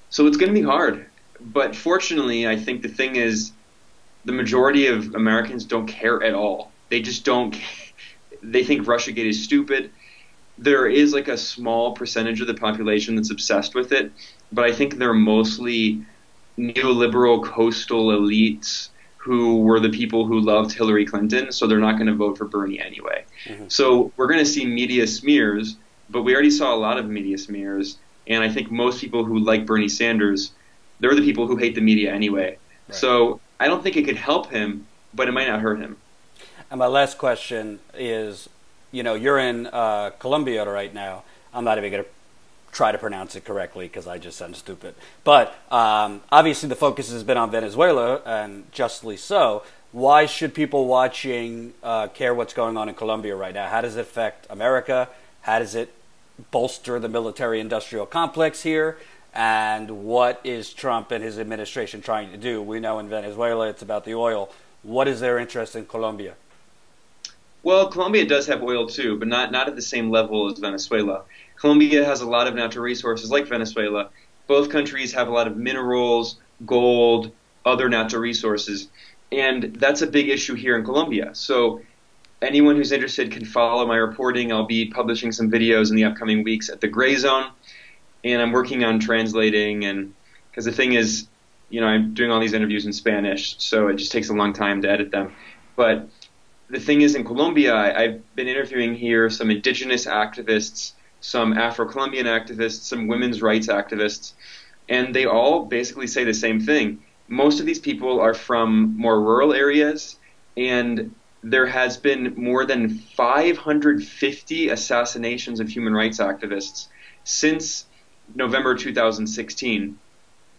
So it's going to be hard. But fortunately, I think the thing is the majority of Americans don't care at all. They just don't. They think Russiagate is stupid. There is like a small percentage of the population that's obsessed with it, but I think they're mostly neoliberal coastal elites who were the people who loved Hillary Clinton, so they're not going to vote for Bernie anyway. Mm-hmm. So we're going to see media smears, but we already saw a lot of media smears, and I think most people who like Bernie Sanders, they're the people who hate the media anyway. Right. So I don't think it could help him, but it might not hurt him. And my last question is, you're in Colombia right now. I'm not even going to try to pronounce it correctly because I just sound stupid. But obviously the focus has been on Venezuela, and justly so. Why should people watching care what's going on in Colombia right now? How does it affect America? How does it bolster the military-industrial complex here? And what is Trump and his administration trying to do? We know in Venezuela it's about the oil. What is their interest in Colombia? Well, Colombia does have oil too, but not at the same level as Venezuela. Colombia has a lot of natural resources like Venezuela. Both countries have a lot of minerals, gold, other natural resources, and that's a big issue here in Colombia. So anyone who's interested can follow my reporting. I'll be publishing some videos in the upcoming weeks at the Gray Zone, and I'm working on translating, and because the thing is, I'm doing all these interviews in Spanish, so it just takes a long time to edit them. But the thing is, in Colombia, I've been interviewing here some indigenous activists, some Afro-Colombian activists, some women's rights activists, and they all basically say the same thing. Most of these people are from more rural areas, and there has been more than 550 assassinations of human rights activists since November 2016,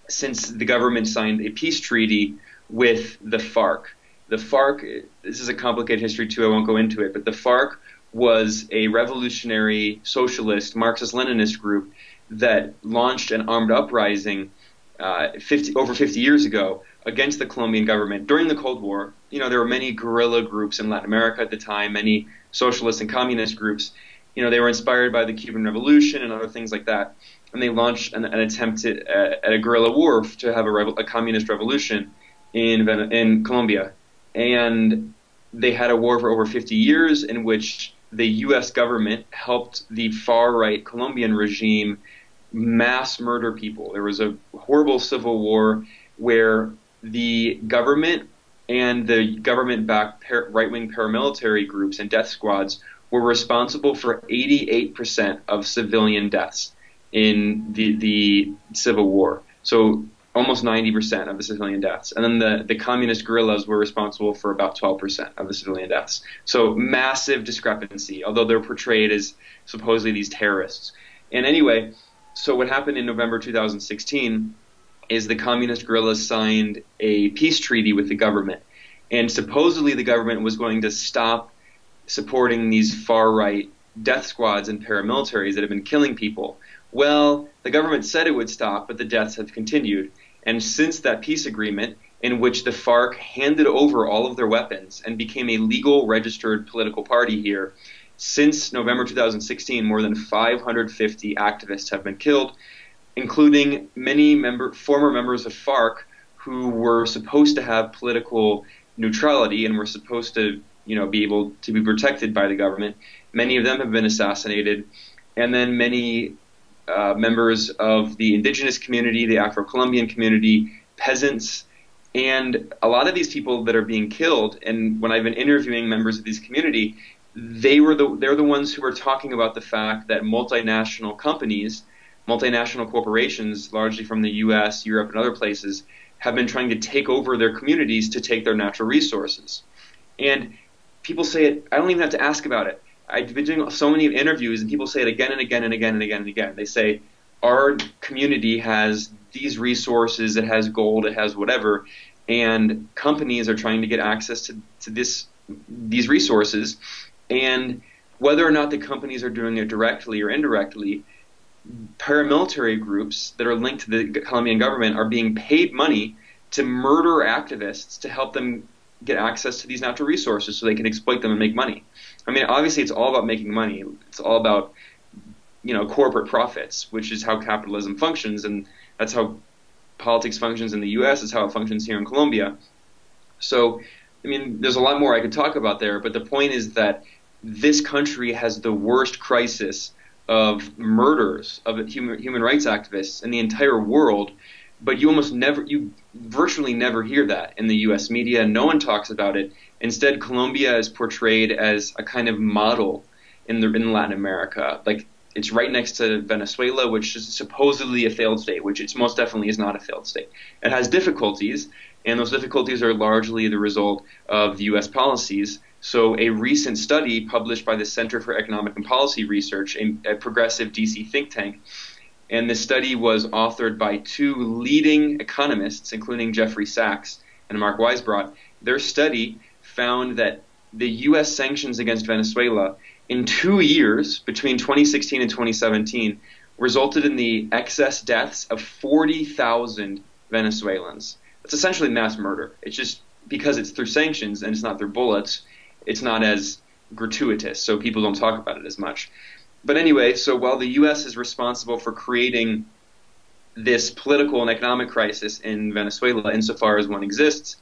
since the government signed a peace treaty with the FARC. The FARC, this is a complicated history too, I won't go into it, but the FARC was a revolutionary socialist Marxist-Leninist group that launched an armed uprising over 50 years ago against the Colombian government during the Cold War. There were many guerrilla groups in Latin America at the time, many socialist and communist groups. They were inspired by the Cuban Revolution and other things like that, and they launched an attempt at a guerrilla war to have a communist revolution in Colombia. And they had a war for over 50 years in which the U.S. government helped the far-right Colombian regime mass murder people. There was a horrible civil war where the government and the government-backed right-wing paramilitary groups and death squads were responsible for 88% of civilian deaths in the civil war. So almost 90% of the civilian deaths. And then the communist guerrillas were responsible for about 12% of the civilian deaths. So massive discrepancy, although they're portrayed as supposedly these terrorists. And anyway, so what happened in November 2016 is the communist guerrillas signed a peace treaty with the government. And supposedly the government was going to stop supporting these far-right death squads and paramilitaries that have been killing people. Well, the government said it would stop, but the deaths have continued. And since that peace agreement, in which the FARC handed over all of their weapons and became a legal registered political party here, since November 2016, more than 550 activists have been killed, including many former members of FARC who were supposed to have political neutrality and were supposed to be able to be protected by the government. Many of them have been assassinated, and then many members of the indigenous community, the Afro-Colombian community, peasants, and a lot of these people that are being killed. And when I've been interviewing members of this community, they're the ones who are talking about the fact that multinational companies, multinational corporations, largely from the U.S., Europe, and other places, have been trying to take over their communities to take their natural resources. And people say it, I don't even have to ask about it. I've been doing so many interviews, and people say it again and again and again and again and again. They say, our community has these resources, it has gold, it has whatever, and companies are trying to get access to these resources. And whether or not the companies are doing it directly or indirectly, paramilitary groups that are linked to the Colombian government are being paid money to murder activists to help them get access to these natural resources so they can exploit them and make money. I mean, obviously it's all about making money. It's all about, corporate profits, which is how capitalism functions, and that's how politics functions in the U.S., it's how it functions here in Colombia. So, I mean, there's a lot more I could talk about there, but the point is that this country has the worst crisis of murders of human rights activists in the entire world, but you virtually never hear that in the U.S. media. No one talks about it. Instead, Colombia is portrayed as a kind of model in Latin America. Like, it's right next to Venezuela, which is supposedly a failed state, which it most definitely is not a failed state. It has difficulties, and those difficulties are largely the result of the U.S. policies. So a recent study published by the Center for Economic and Policy Research, a progressive D.C. think tank, and this study was authored by two leading economists, including Jeffrey Sachs and Mark Weisbrot. Their study found that the U.S. sanctions against Venezuela in 2 years, between 2016 and 2017, resulted in the excess deaths of 40,000 Venezuelans. That's essentially mass murder. It's just because it's through sanctions and it's not through bullets, it's not as gratuitous, so people don't talk about it as much. But anyway, so while the U.S. is responsible for creating this political and economic crisis in Venezuela, insofar as one exists,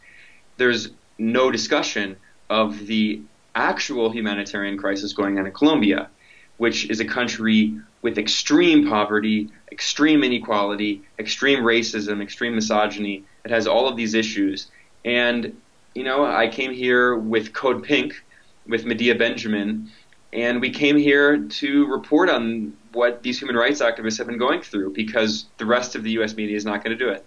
there's no discussion of the actual humanitarian crisis going on in Colombia, which is a country with extreme poverty, extreme inequality, extreme racism, extreme misogyny. It has all of these issues. And, I came here with Code Pink, with Medea Benjamin, and we came here to report on what these human rights activists have been going through, because the rest of the U.S. media is not going to do it.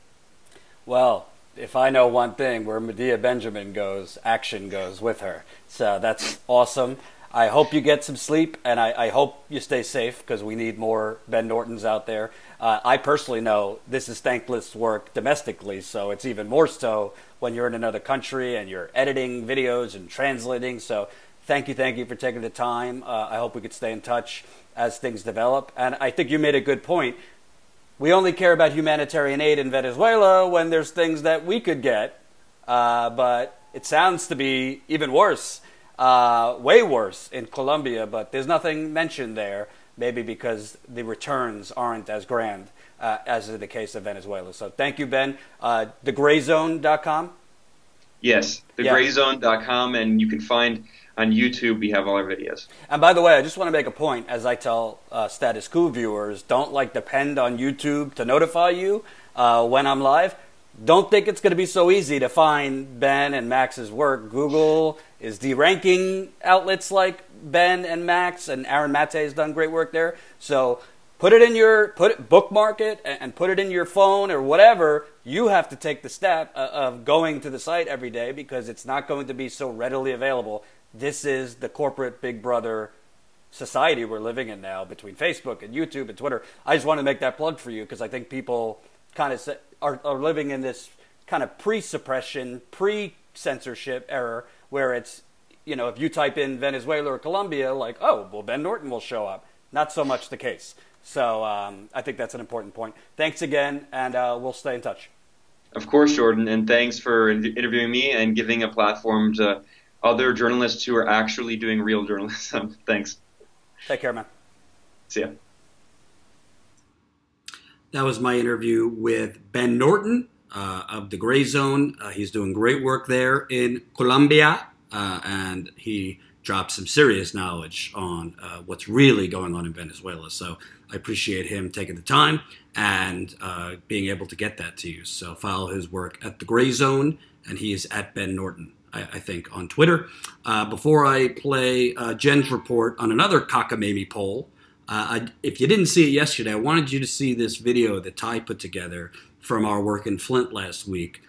Well, if I know one thing, where Medea Benjamin goes, action goes with her. So that's awesome. I hope you get some sleep, and I hope you stay safe, because we need more Ben Nortons out there. I personally know this is thankless work domestically, so it's even more so when you're in another country and you're editing videos and translating. So thank you for taking the time. I hope we could stay in touch as things develop. And I think you made a good point. we only care about humanitarian aid in Venezuela when there's things that we could get. But it sounds to be even worse, way worse in Colombia, but there's nothing mentioned there, maybe because the returns aren't as grand as in the case of Venezuela. So thank you, Ben. TheGrayZone.com? Yes, TheGrayZone.com, and you can find on YouTube, we have all our videos. And by the way, I just want to make a point, as I tell Status Coup viewers, don't depend on YouTube to notify you when I'm live. Don't think it's going to be so easy to find Ben and Max's work. Google is deranking outlets like Ben and Max, and Aaron Mate has done great work there. So put it in bookmark it and put it in your phone or whatever. You have to take the step of going to the site every day because it's not going to be so readily available. This is the corporate Big Brother society we're living in now between Facebook and YouTube and Twitter. I just want to make that plug for you because I think people kind of are living in this kind of pre-suppression, pre-censorship era where it's, if you type in Venezuela or Colombia, Ben Norton will show up. Not so much the case. So I think that's an important point. Thanks again, and we'll stay in touch. Of course, Jordan, and thanks for interviewing me and giving a platform to other journalists who are actually doing real journalism. Thanks. Take care, man. See ya. That was my interview with Ben Norton of The Gray Zone. He's doing great work there in Colombia, and he dropped some serious knowledge on what's really going on in Venezuela. So I appreciate him taking the time and being able to get that to you. So follow his work at The Gray Zone, and he is at Ben Norton, I think, on Twitter. Before I play Jen's report on another cockamamie poll, if you didn't see it yesterday, I wanted you to see this video that Ty put together from our work in Flint last week.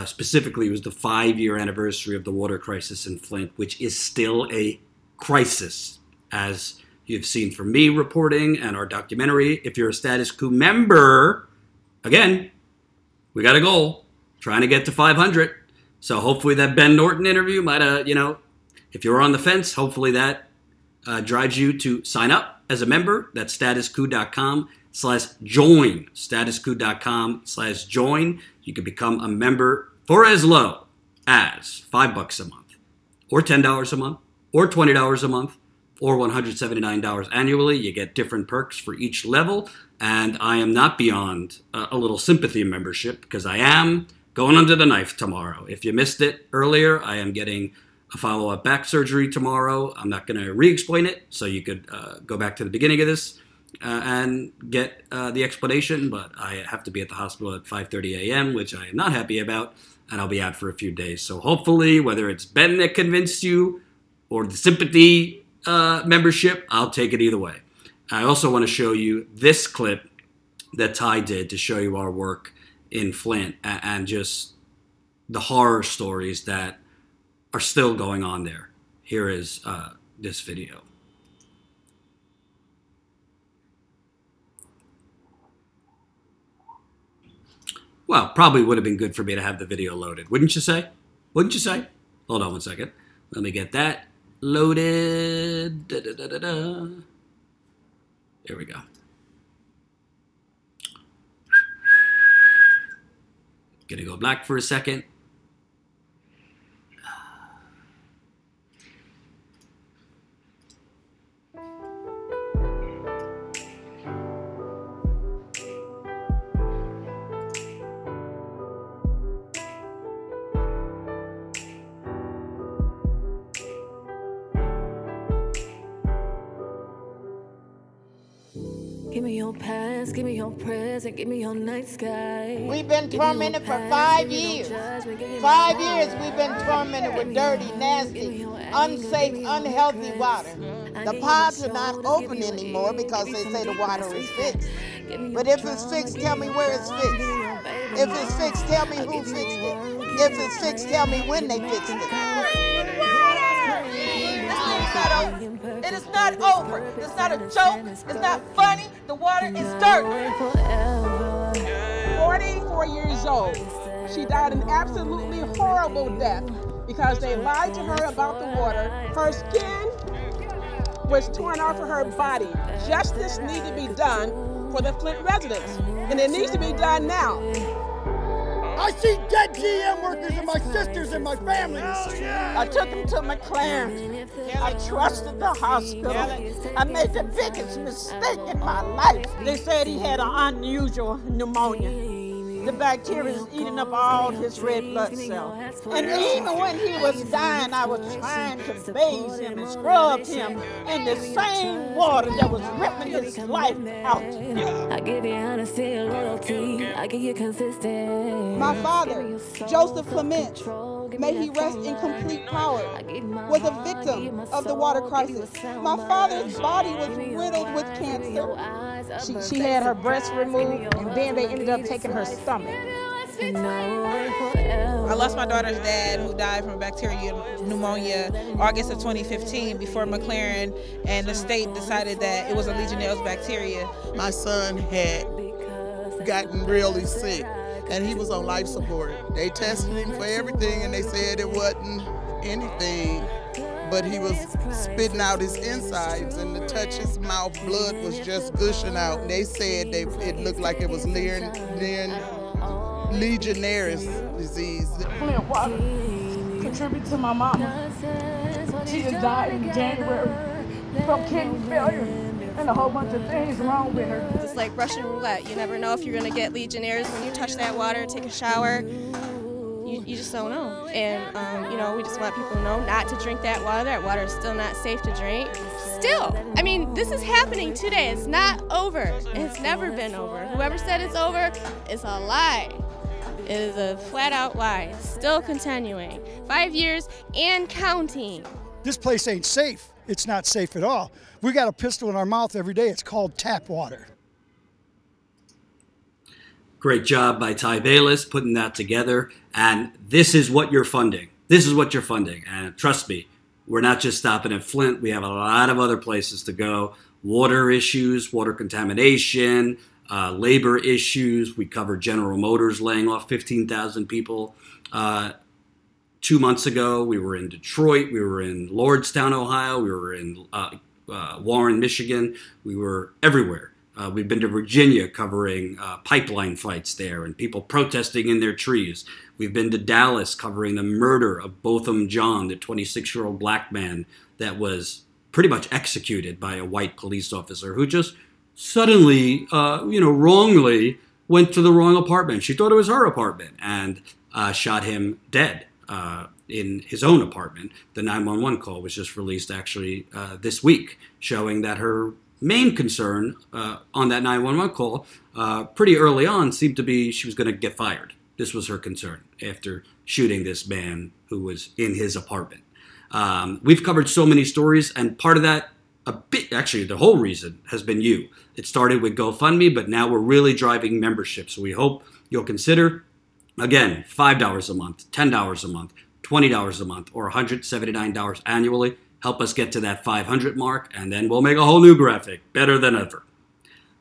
Specifically, it was the 5-year anniversary of the water crisis in Flint, which is still a crisis, as you've seen from me reporting and our documentary. If you're a Status Coup member, again, we got a goal, trying to get to 500. So hopefully that Ben Norton interview might have, if you're on the fence, hopefully that drives you to sign up as a member. That's statuscoup.com/join. Statuscoup.com/join. You can become a member for as low as $5 a month, or $10 a month, or $20 a month, or $179 annually. You get different perks for each level. And I am not beyond a little sympathy membership because I am going under the knife tomorrow. If you missed it earlier, I am getting a follow-up back surgery tomorrow. I'm not going to re-explain it, so you could go back to the beginning of this and get the explanation, but I have to be at the hospital at 5:30 a.m., which I am not happy about, and I'll be out for a few days. So hopefully, whether it's Ben that convinced you or the sympathy membership, I'll take it either way. I also want to show you this clip that Ty did to show you our work in Flint and just the horror stories that are still going on there. Here is this video. Well, probably would have been good for me to have the video loaded, wouldn't you say? Wouldn't you say? Hold on one second. Let me get that loaded. There we go. Gonna go black for a second. Give me your past, give me your present, give me your night sky. We've been tormented for 5 years. 5 years we've been tormented with dirty, nasty, unsafe, unhealthy water. The pods are not open anymore because they say the water is fixed. But if it's fixed, tell me where it's fixed. If it's fixed, tell me who fixed it. If it's fixed, tell me when they fixed it. It is not over. It's not a joke. It's not funny. The water is dirty. 44 years old. She died an absolutely horrible death because they lied to her about the water. Her skin was torn off of her body. Justice needed to be done for the Flint residents, and it needs to be done now. I see dead GM workers and my sisters and my family. I took him to McLaren. I trusted the hospital. I made the biggest mistake in my life. They said he had an unusual pneumonia. The bacteria is eating up all his red blood cells. And even when he was dying, I was trying to bathe him and scrub him in the same water that was ripping his life out. I give you honesty and loyalty. I give you consistent. My father, Joseph Clement, may he rest in complete power, was a victim of the water crisis. My father's body was riddled with cancer. She had her breast removed, and then they ended up taking her stomach. I lost my daughter's dad, who died from bacterial pneumonia August of 2015 before McLaren and the state decided that it was a Legionnaires bacteria. My son had gotten really sick and he was on life support. They tested him for everything and they said it wasn't anything, but he was spitting out his insides, and to touch his mouth, blood was just gushing out. They said it looked like it was Legionnaires disease. Flint water contribute to my mama. She just died in January from kidney failure and a whole bunch of things wrong with her. It's like Russian roulette. You never know if you're going to get Legionnaires when you touch that water, take a shower. You just don't know. And, you know, we just want people to know not to drink that water. That water is still not safe to drink. Still, I mean, this is happening today. It's not over. It's never been over. Whoever said it's over, it's a lie. It is a flat-out lie. It's still continuing. 5 years and counting. This place ain't safe. It's not safe at all. We got a pistol in our mouth every day. It's called tap water. Great job by Ty Bayless putting that together. And this is what you're funding. This is what you're funding. And trust me, we're not just stopping at Flint. We have a lot of other places to go. Water issues, water contamination, labor issues. We covered General Motors laying off 15,000 people. 2 months ago, we were in Detroit. We were in Lordstown, Ohio. We were in Warren, Michigan. We were everywhere. We've been to Virginia covering pipeline fights there and people protesting in their trees. We've been to Dallas covering the murder of Botham John, the 26-year-old black man that was pretty much executed by a white police officer who just suddenly, wrongly went to the wrong apartment. She thought it was her apartment and shot him dead in his own apartment. The 911 call was just released actually this week, showing that her main concern on that 911 call pretty early on seemed to be she was going to get fired. This was her concern after shooting this man who was in his apartment. We've covered so many stories, and part of that, actually the whole reason, has been you. It started with GoFundMe, but now we're really driving membership. So we hope you'll consider, again, $5 a month, $10 a month, $20 a month, or $179 annually. Help us get to that 500 mark, and then we'll make a whole new graphic, better than ever.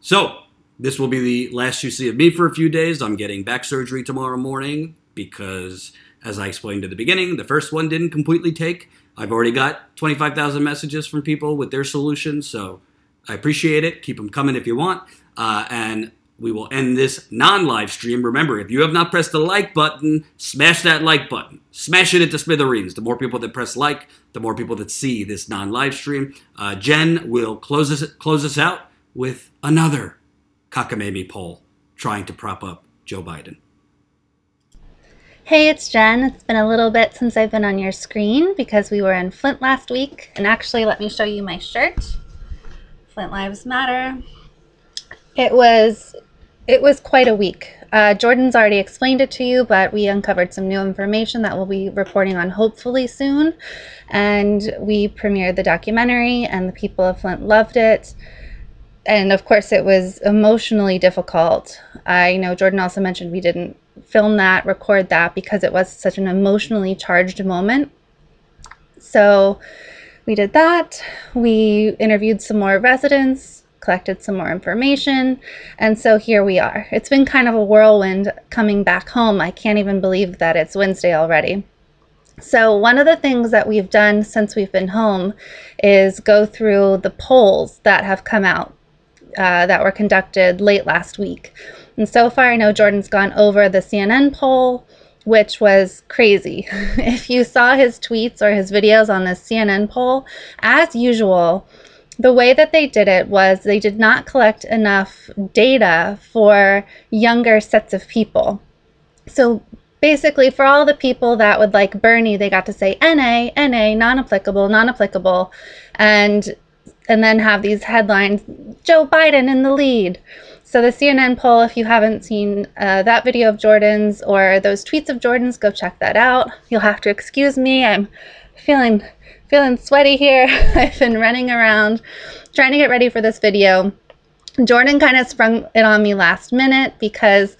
So this will be the last you see of me for a few days. I'm getting back surgery tomorrow morning because, as I explained at the beginning, the first one didn't completely take. I've already got 25,000 messages from people with their solutions, so I appreciate it. Keep them coming if you want. And we will end this non-live stream. Remember, if you have not pressed the like button, smash that like button. Smash it into smithereens. The more people that press like, the more people that see this non-live stream. Jen will close us out with another cockamamie poll trying to prop up Joe Biden. Hey, it's Jen. It's been a little bit since I've been on your screen because we were in Flint last week. And actually, let me show you my shirt. Flint Lives Matter. It was quite a week. Jordan's already explained it to you, but we uncovered some new information that we'll be reporting on hopefully soon. And we premiered the documentary, and the people of Flint loved it. And of course, it was emotionally difficult. I know Jordan also mentioned we didn't film that, record that, because it was such an emotionally charged moment. So we did that. We interviewed some more residents, collected some more information, and so here we are. It's been kind of a whirlwind coming back home. I can't even believe that it's Wednesday already. So one of the things that we've done since we've been home is go through the polls that have come out. that were conducted late last week. And so far, I know Jordan's gone over the CNN poll, which was crazy. If you saw his tweets or his videos on this CNN poll, as usual, the way that they did it was they did not collect enough data for younger sets of people. So basically, for all the people that would like Bernie, they got to say NA, NA, non-applicable, non-applicable, and then have these headlines, Joe Biden in the lead. So the CNN poll, if you haven't seen that video of Jordan's or those tweets of Jordan's, go check that out. You'll have to excuse me. I'm feeling sweaty here. I've been running around trying to get ready for this video. Jordan kind of sprung it on me last minute because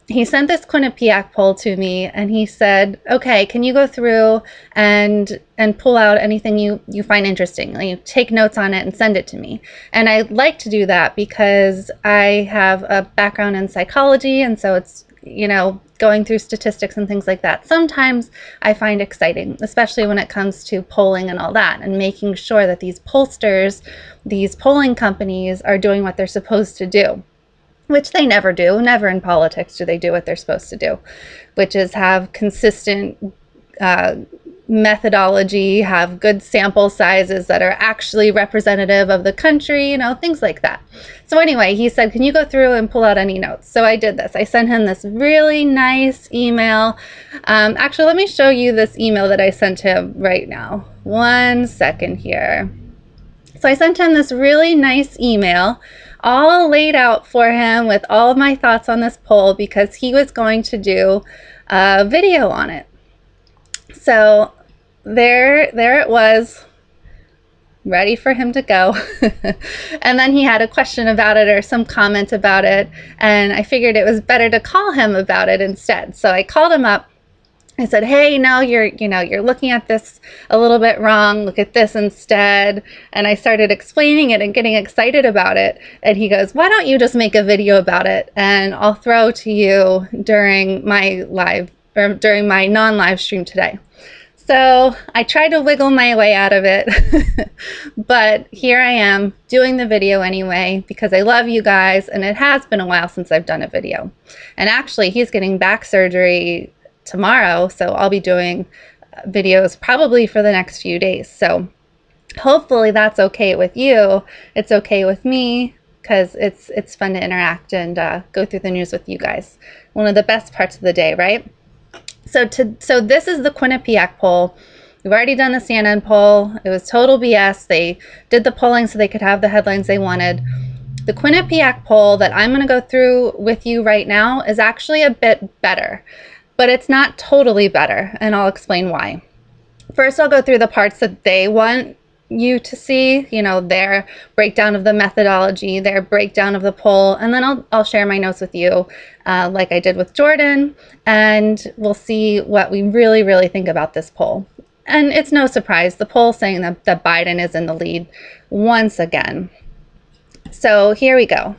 he sent this Quinnipiac poll to me and he said, okay, can you go through and pull out anything you find interesting? Like, you take notes on it and send it to me. And I like to do that because I have a background in psychology, and so it's, you know, going through statistics and things like that. Sometimes I find exciting, especially when it comes to polling and all that, and making sure that these pollsters, these polling companies are doing what they're supposed to do. Which they never do. Never in politics do they do what they're supposed to do, which is have consistent methodology, have good sample sizes that are actually representative of the country, you know, things like that. So anyway, he said, can you go through and pull out any notes? So I did this. I sent him this really nice email. Actually, let me show you this email that I sent him right now. 1 second here. So I sent him this really nice email, all laid out for him with all of my thoughts on this poll because he was going to do a video on it. So there it was, ready for him to go. And then he had a question about it or some comment about it, and I figured it was better to call him about it instead. So I called him up. I said, hey, no, you're looking at this a little bit wrong. Look at this instead. And I started explaining it and getting excited about it. And he goes, why don't you just make a video about it? And I'll throw to you during my during my non-live stream today. So I tried to wiggle my way out of it, but here I am doing the video anyway because I love you guys, and it has been a while since I've done a video. And actually, he's getting back surgery tomorrow, so I'll be doing videos probably for the next few days. So hopefully that's okay with you. It's okay with me because it's fun to interact and go through the news with you guys. One of the best parts of the day, right? So this is the Quinnipiac poll. We've already done the CNN poll. It was total BS. They did the polling so they could have the headlines they wanted. The Quinnipiac poll that I'm going to go through with you right now is actually a bit better. But it's not totally better, and I'll explain why. First, I'll go through the parts that they want you to see, you know, their breakdown of the methodology, their breakdown of the poll, and then I'll share my notes with you like I did with Jordan, and we'll see what we really, really think about this poll. And it's no surprise, the poll saying that Biden is in the lead once again. So here we go.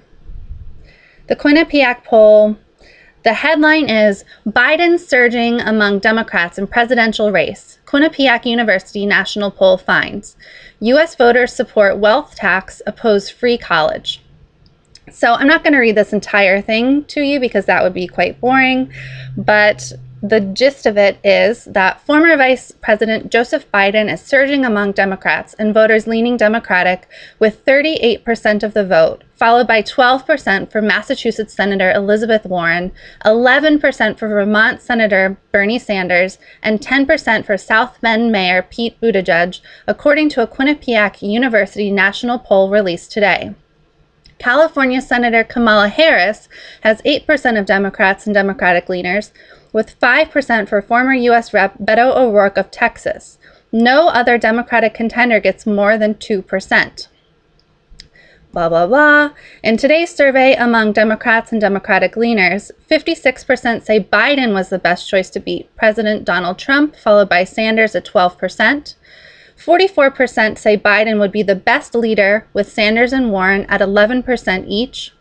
The Quinnipiac poll. The headline is, Biden surging among Democrats in presidential race. Quinnipiac University national poll finds. U.S. voters support wealth tax, oppose free college. So I'm not going to read this entire thing to you because that would be quite boring, but the gist of it is that former Vice President Joseph Biden is surging among Democrats and voters leaning Democratic with 38% of the vote, followed by 12% for Massachusetts Senator Elizabeth Warren, 11% for Vermont Senator Bernie Sanders, and 10% for South Bend Mayor Pete Buttigieg, according to a Quinnipiac University national poll released today. California Senator Kamala Harris has 8% of Democrats and Democratic leaners, with 5% for former U.S. Rep. Beto O'Rourke of Texas. No other Democratic contender gets more than 2%. Blah, blah, blah. In today's survey among Democrats and Democratic leaners, 56% say Biden was the best choice to beat President Donald Trump, followed by Sanders at 12%. 44% say Biden would be the best leader, with Sanders and Warren at 11% each.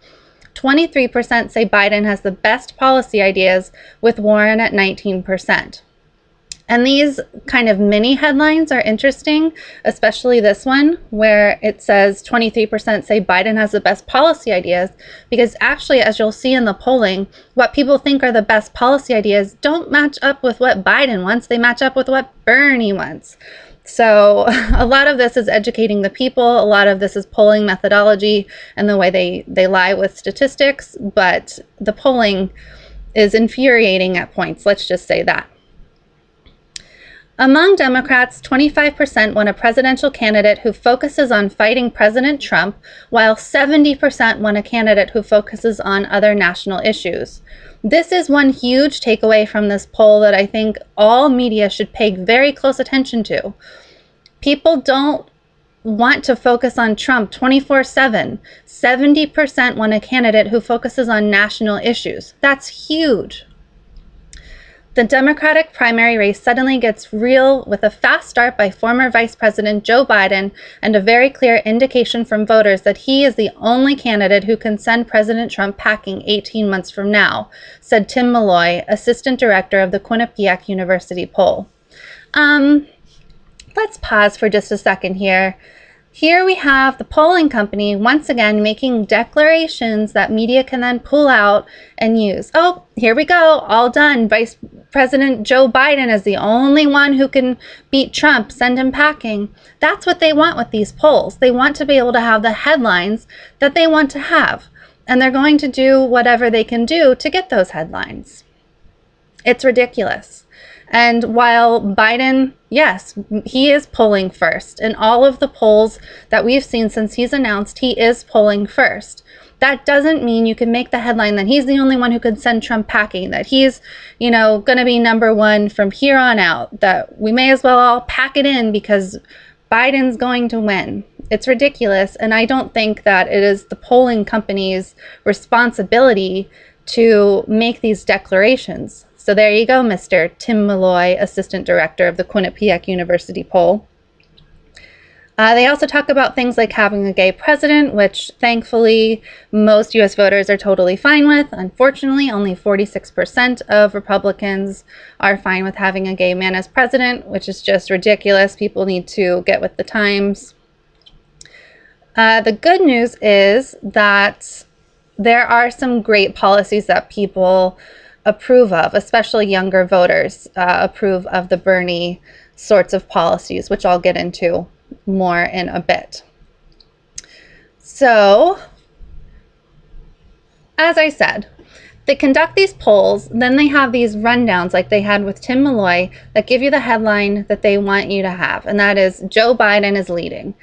23% say Biden has the best policy ideas, with Warren at 19%. And these kind of mini headlines are interesting, especially this one where it says 23% say Biden has the best policy ideas, because actually, as you'll see in the polling, what people think are the best policy ideas don't match up with what Biden wants. They match up with what Bernie wants. So a lot of this is educating the people. A lot of this is polling methodology and the way they lie with statistics. But the polling is infuriating at points. Let's just say that. Among Democrats, 25% want a presidential candidate who focuses on fighting President Trump, while 70% want a candidate who focuses on other national issues. This is one huge takeaway from this poll that I think all media should pay very close attention to. People don't want to focus on Trump 24/7. 70% want a candidate who focuses on national issues. That's huge. The Democratic primary race suddenly gets real with a fast start by former Vice President Joe Biden and a very clear indication from voters that he is the only candidate who can send President Trump packing 18 months from now, said Tim Malloy, assistant director of the Quinnipiac University poll. Let's pause for just a second here. Here we have the polling company once again making declarations that media can then pull out and use. Oh, here we go, all done. Vice President Joe Biden is the only one who can beat Trump, send him packing. That's what they want with these polls. They want to be able to have the headlines that they want to have. And they're going to do whatever they can do to get those headlines. It's ridiculous. And while Biden, yes, he is polling first. In all of the polls that we've seen since he's announced, he is polling first. That doesn't mean you can make the headline that he's the only one who could send Trump packing, that he's, going to be number one from here on out, that we may as well all pack it in because Biden's going to win. It's ridiculous. And I don't think that it is the polling company's responsibility to make these declarations. So there you go, Mr. Tim Malloy, assistant director of the Quinnipiac University poll. They also talk about things like having a gay president, which thankfully most U.S. voters are totally fine with. Unfortunately, only 46% of Republicans are fine with having a gay man as president, which is just ridiculous. People need to get with the times. The good news is that there are some great policies that people approve of, especially younger voters approve of the Bernie sorts of policies, which I'll get into more in a bit. So, as I said, they conduct these polls, then they have these rundowns like they had with Tim Malloy that give you the headline that they want you to have, and that is Joe Biden is leading.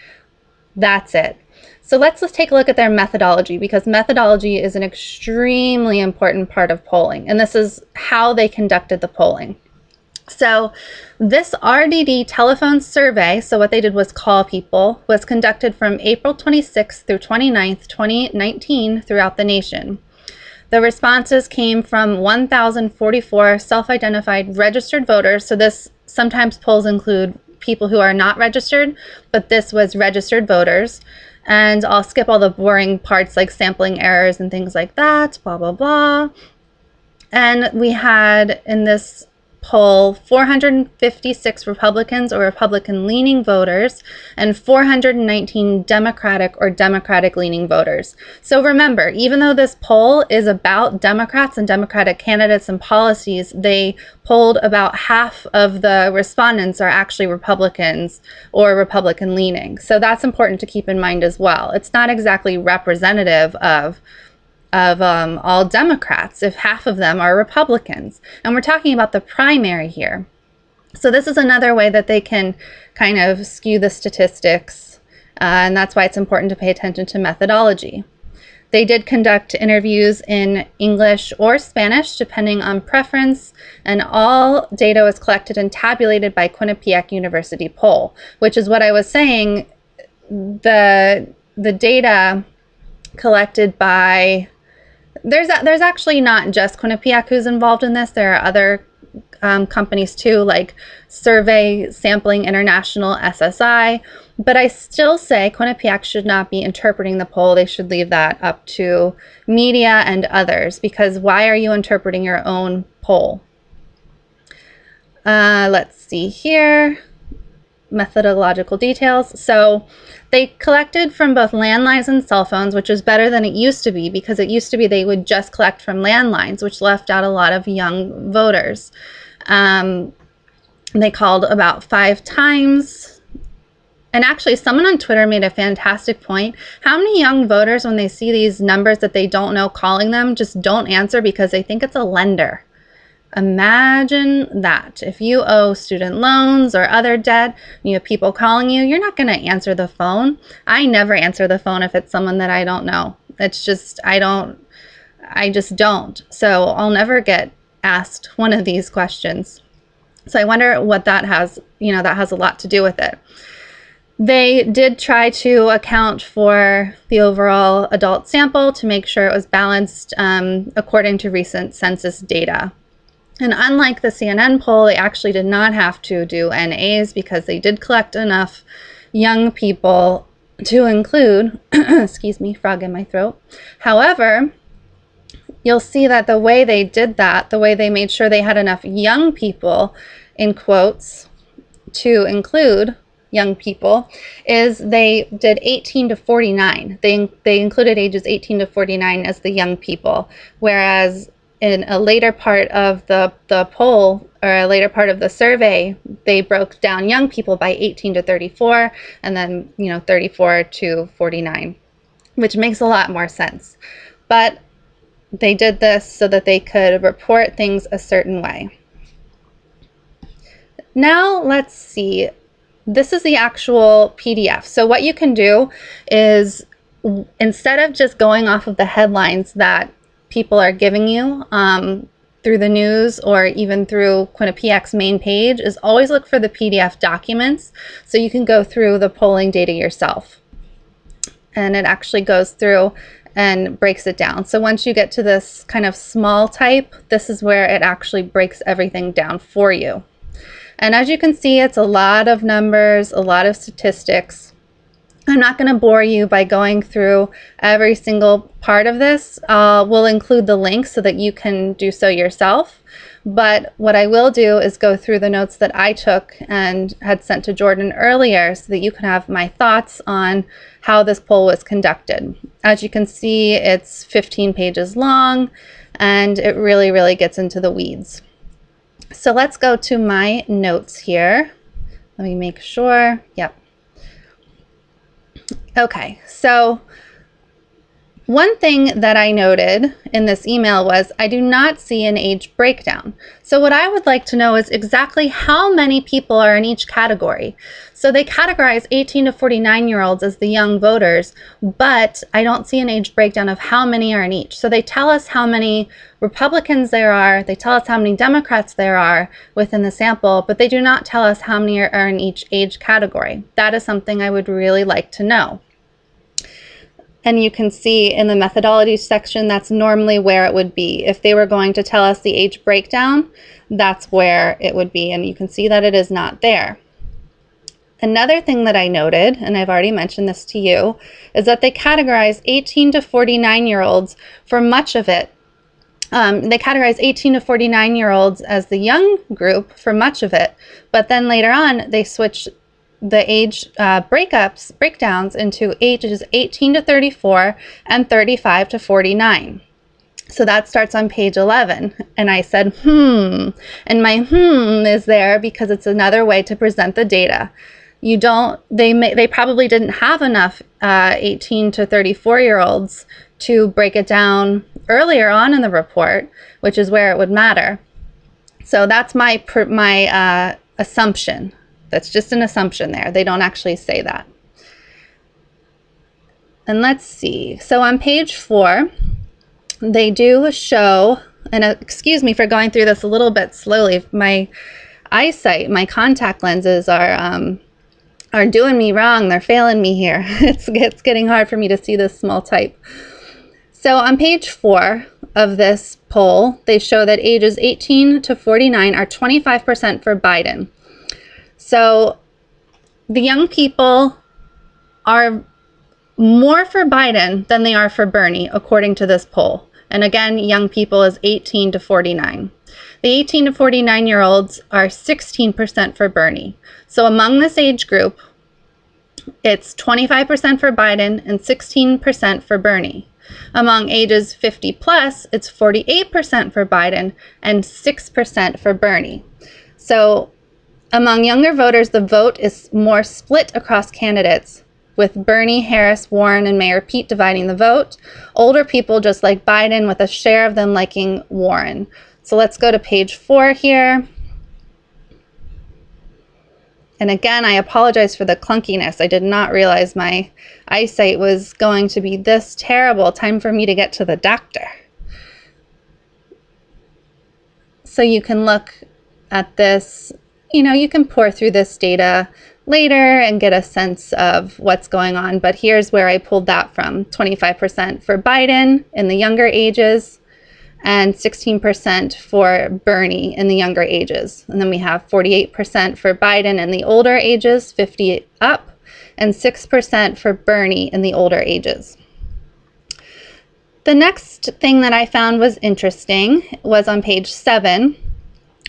That's it. So let's take a look at their methodology, because methodology is an extremely important part of polling, and this is how they conducted the polling. So this RDD telephone survey, so what they did was call people, was conducted from April 26th through 29th, 2019 throughout the nation. The responses came from 1,044 self-identified registered voters. So this sometimes polls include people who are not registered, but this was registered voters. And I'll skip all the boring parts like sampling errors and things like that, blah, blah, blah. And we had in this poll 456 Republicans or Republican-leaning voters and 419 Democratic or Democratic-leaning voters. So remember, even though this poll is about Democrats and Democratic candidates and policies, they polled about half of the respondents are actually Republicans or Republican-leaning. So that's important to keep in mind as well. It's not exactly representative of all Democrats if half of them are Republicans. And we're talking about the primary here. So this is another way that they can kind of skew the statistics, and that's why it's important to pay attention to methodology. They did conduct interviews in English or Spanish, depending on preference, and all data was collected and tabulated by Quinnipiac University poll, which is what I was saying, the data collected by... There's actually not just Quinnipiac who's involved in this. There are other companies too, like Survey Sampling International, SSI. But I still say Quinnipiac should not be interpreting the poll. They should leave that up to media and others, because why are you interpreting your own poll? Let's see here. Methodological details. So they collected from both landlines and cell phones, which is better than it used to be, because it used to be they would just collect from landlines, which left out a lot of young voters. They called about 5 times. And actually, someone on Twitter made a fantastic point. How many young voters, when they see these numbers that they don't know calling them, just don't answer because they think it's a lender? Imagine that. If you owe student loans or other debt, you have people calling you, you're not going to answer the phone. I never answer the phone if it's someone that I don't know. It's just, I just don't. So I'll never get asked one of these questions. So I wonder what that has, that has a lot to do with it. They did try to account for the overall adult sample to make sure it was balanced according to recent census data. And unlike the CNN poll, they actually did not have to do NAs because they did collect enough young people to include, excuse me, frog in my throat. However, you'll see that the way they did that, the way they made sure they had enough young people, in quotes, to include young people, is they did 18 to 49. They included ages 18 to 49 as the young people, whereas in a later part of the poll, or a later part of the survey, they broke down young people by 18 to 34, and then 34 to 49, which makes a lot more sense. But they did this so that they could report things a certain way. Now let's see. This is the actual PDF. So what you can do is, instead of just going off of the headlines that people are giving you through the news or even through Quinnipiac's main page, is always look for the PDF documents so you can go through the polling data yourself. And it actually goes through and breaks it down. So once you get to this kind of small type, this is where it actually breaks everything down for you. And as you can see, it's a lot of numbers, a lot of statistics. I'm not going to bore you by going through every single part of this. We'll include the links so that you can do so yourself. But what I will do is go through the notes that I took and had sent to Jordan earlier so that you can have my thoughts on how this poll was conducted. As you can see, it's 15 pages long, and it really, really gets into the weeds. So let's go to my notes here. Let me make sure. Yep. Okay, so one thing that I noted in this email was I do not see an age breakdown. So what I would like to know is exactly how many people are in each category. So they categorize 18 to 49-year-olds as the young voters, but I don't see an age breakdown of how many are in each. So they tell us how many Republicans there are, they tell us how many Democrats there are within the sample, but they do not tell us how many are in each age category. That is something I would really like to know. And you can see in the methodology section, that's normally where it would be. If they were going to tell us the age breakdown, that's where it would be. And you can see that it is not there. Another thing that I noted, and I've already mentioned this to you, is that they categorize 18 to 49-year-olds for much of it. They categorize 18 to 49-year-olds as the young group for much of it. But then later on, they switch the age breakdowns into ages 18 to 34 and 35 to 49. So that starts on page 11. And I said, and my is there because it's another way to present the data. They probably didn't have enough 18 to 34-year-olds to break it down earlier on in the report, which is where it would matter. So that's my assumption. That's just an assumption there. They don't actually say that. And let's see. So on page 4, they do show, and excuse me for going through this a little bit slowly. My eyesight, my contact lenses are doing me wrong. They're failing me here. It's getting hard for me to see this small type. So on page 4 of this poll, they show that ages 18 to 49 are 25% for Biden. So the young people are more for Biden than they are for Bernie, according to this poll. And again, young people is 18 to 49. The 18 to 49-year-olds are 16% for Bernie. So among this age group, it's 25% for Biden and 16% for Bernie. Among ages 50 plus, it's 48% for Biden and 6% for Bernie. So among younger voters, the vote is more split across candidates, with Bernie, Harris, Warren, and Mayor Pete dividing the vote. Older people just like Biden, with a share of them liking Warren. So let's go to page 4 here. And again, I apologize for the clunkiness. I did not realize my eyesight was going to be this terrible. Time for me to get to the doctor. So you can look at this, you know, you can pour through this data later and get a sense of what's going on. But here's where I pulled that from. 25% for Biden in the younger ages, and 16% for Bernie in the younger ages. And then we have 48% for Biden in the older ages, 50 up, and 6% for Bernie in the older ages. The next thing that I found was interesting was on page 7,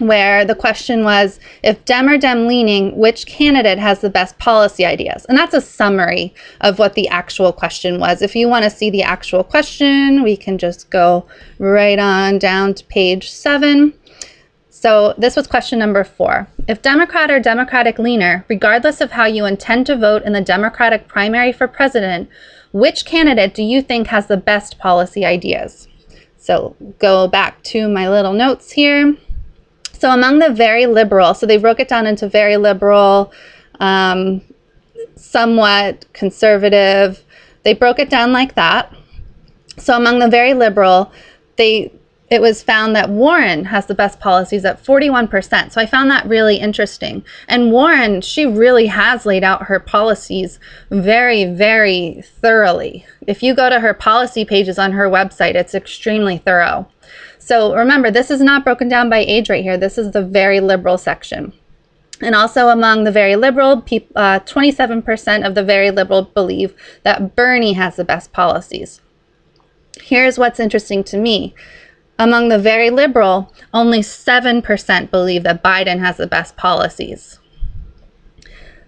where the question was, if Dem or Dem leaning, which candidate has the best policy ideas? And that's a summary of what the actual question was. If you want to see the actual question, we can just go right on down to page 7. So this was question number 4. If Democrat or Democratic leaner, regardless of how you intend to vote in the Democratic primary for president, which candidate do you think has the best policy ideas? So go back to my little notes here. So among the very liberal, so they broke it down into very liberal, somewhat conservative. They broke it down like that. So among the very liberal, it was found that Warren has the best policies at 41%. So I found that really interesting. And Warren, she really has laid out her policies very, very thoroughly. If you go to her policy pages on her website, it's extremely thorough. So remember, this is not broken down by age right here. This is the very liberal section. And also among the very liberal, 27% of the very liberal believe that Bernie has the best policies. Here's what's interesting to me. Among the very liberal, only 7% believe that Biden has the best policies.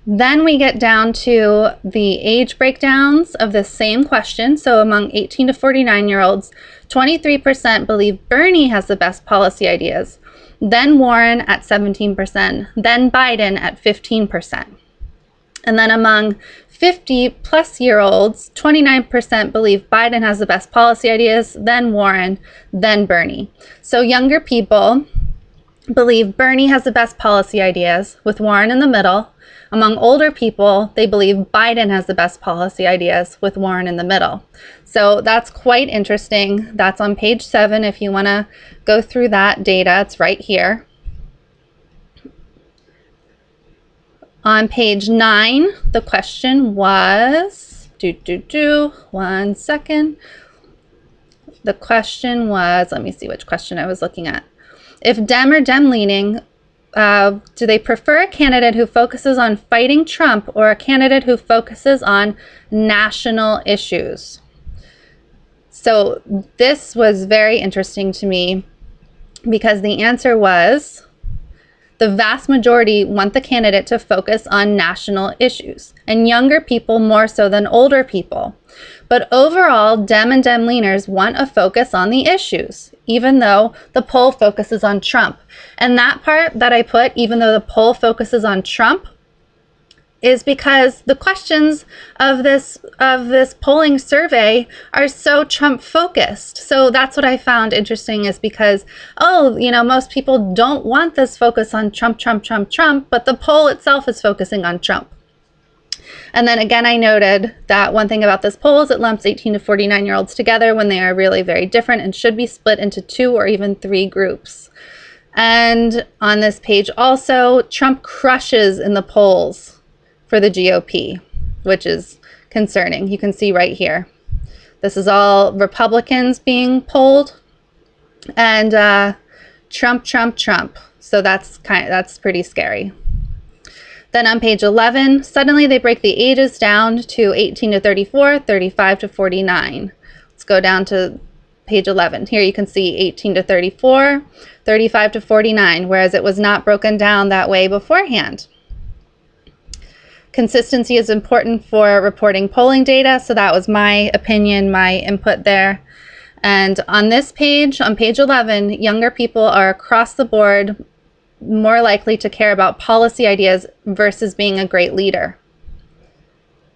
Then we get down to the age breakdowns of the same question. So among 18 to 49-year-olds, 23% believe Bernie has the best policy ideas, then Warren at 17%, then Biden at 15%. And then among 50-plus-year-olds, 29% believe Biden has the best policy ideas, then Warren, then Bernie. So younger people believe Bernie has the best policy ideas, with Warren in the middle. Among older people, they believe Biden has the best policy ideas, with Warren in the middle. So that's quite interesting. That's on page 7 if you want to go through that data. It's right here. On page 9, the question was, one second. The question was, let me see which question I was looking at. If Dem or Dem leaning, do they prefer a candidate who focuses on fighting Trump or a candidate who focuses on national issues? So this was very interesting to me because the answer was the vast majority want the candidate to focus on national issues, and younger people more so than older people. But overall, Dem and Dem leaners want a focus on the issues, even though the poll focuses on Trump. And that part that I put, even though the poll focuses on Trump, is because the questions of this polling survey are so Trump focused. So that's what I found interesting, is because, most people don't want this focus on Trump, but the poll itself is focusing on Trump. And then again, I noted that one thing about this poll is it lumps 18 to 49-year-olds together when they are really very different and should be split into 2 or even 3 groups. And on this page also, Trump crushes in the polls for the GOP, which is concerning. You can see right here. This is all Republicans being polled, and Trump. So that's pretty scary. Then on page 11, suddenly they break the ages down to 18 to 34, 35 to 49. Let's go down to page 11. Here you can see 18 to 34, 35 to 49, whereas it was not broken down that way beforehand. Consistency is important for reporting polling data, so that was my opinion, my input there. And on this page, on page 11, younger people are across the board more likely to care about policy ideas versus being a great leader.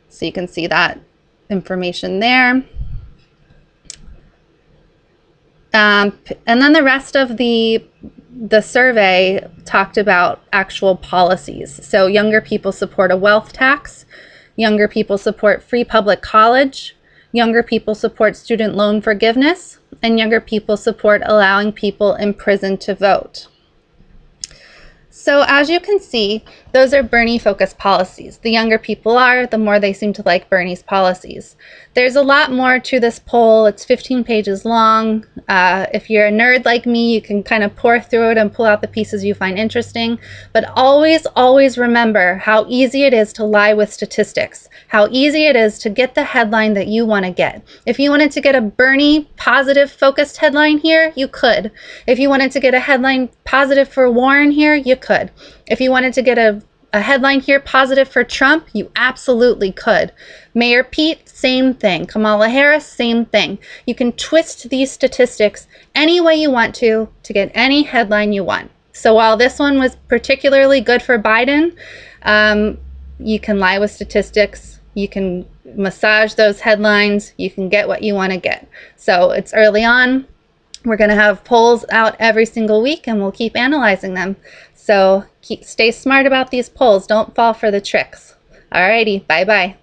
So you can see that information there. And then the rest of the survey talked about actual policies. So younger people support a wealth tax, younger people support free public college, younger people support student loan forgiveness, and younger people support allowing people in prison to vote. So as you can see, those are Bernie-focused policies. The younger people are, the more they seem to like Bernie's policies. There's a lot more to this poll. It's 15 pages long. If you're a nerd like me, you can kind of pour through it and pull out the pieces you find interesting. But always, always remember how easy it is to lie with statistics, how easy it is to get the headline that you want to get. If you wanted to get a Bernie positive focused headline here, you could. If you wanted to get a headline positive for Warren here, you could. If you wanted to get a headline here positive for Trump, you absolutely could. Mayor Pete, same thing. Kamala Harris, same thing. You can twist these statistics any way you want to get any headline you want. So while this one was particularly good for Biden, you can lie with statistics, you can massage those headlines, you can get what you want to get. So it's early on. We're going to have polls out every single week, and we'll keep analyzing them. So stay smart about these polls. Don't fall for the tricks. Alrighty, bye-bye.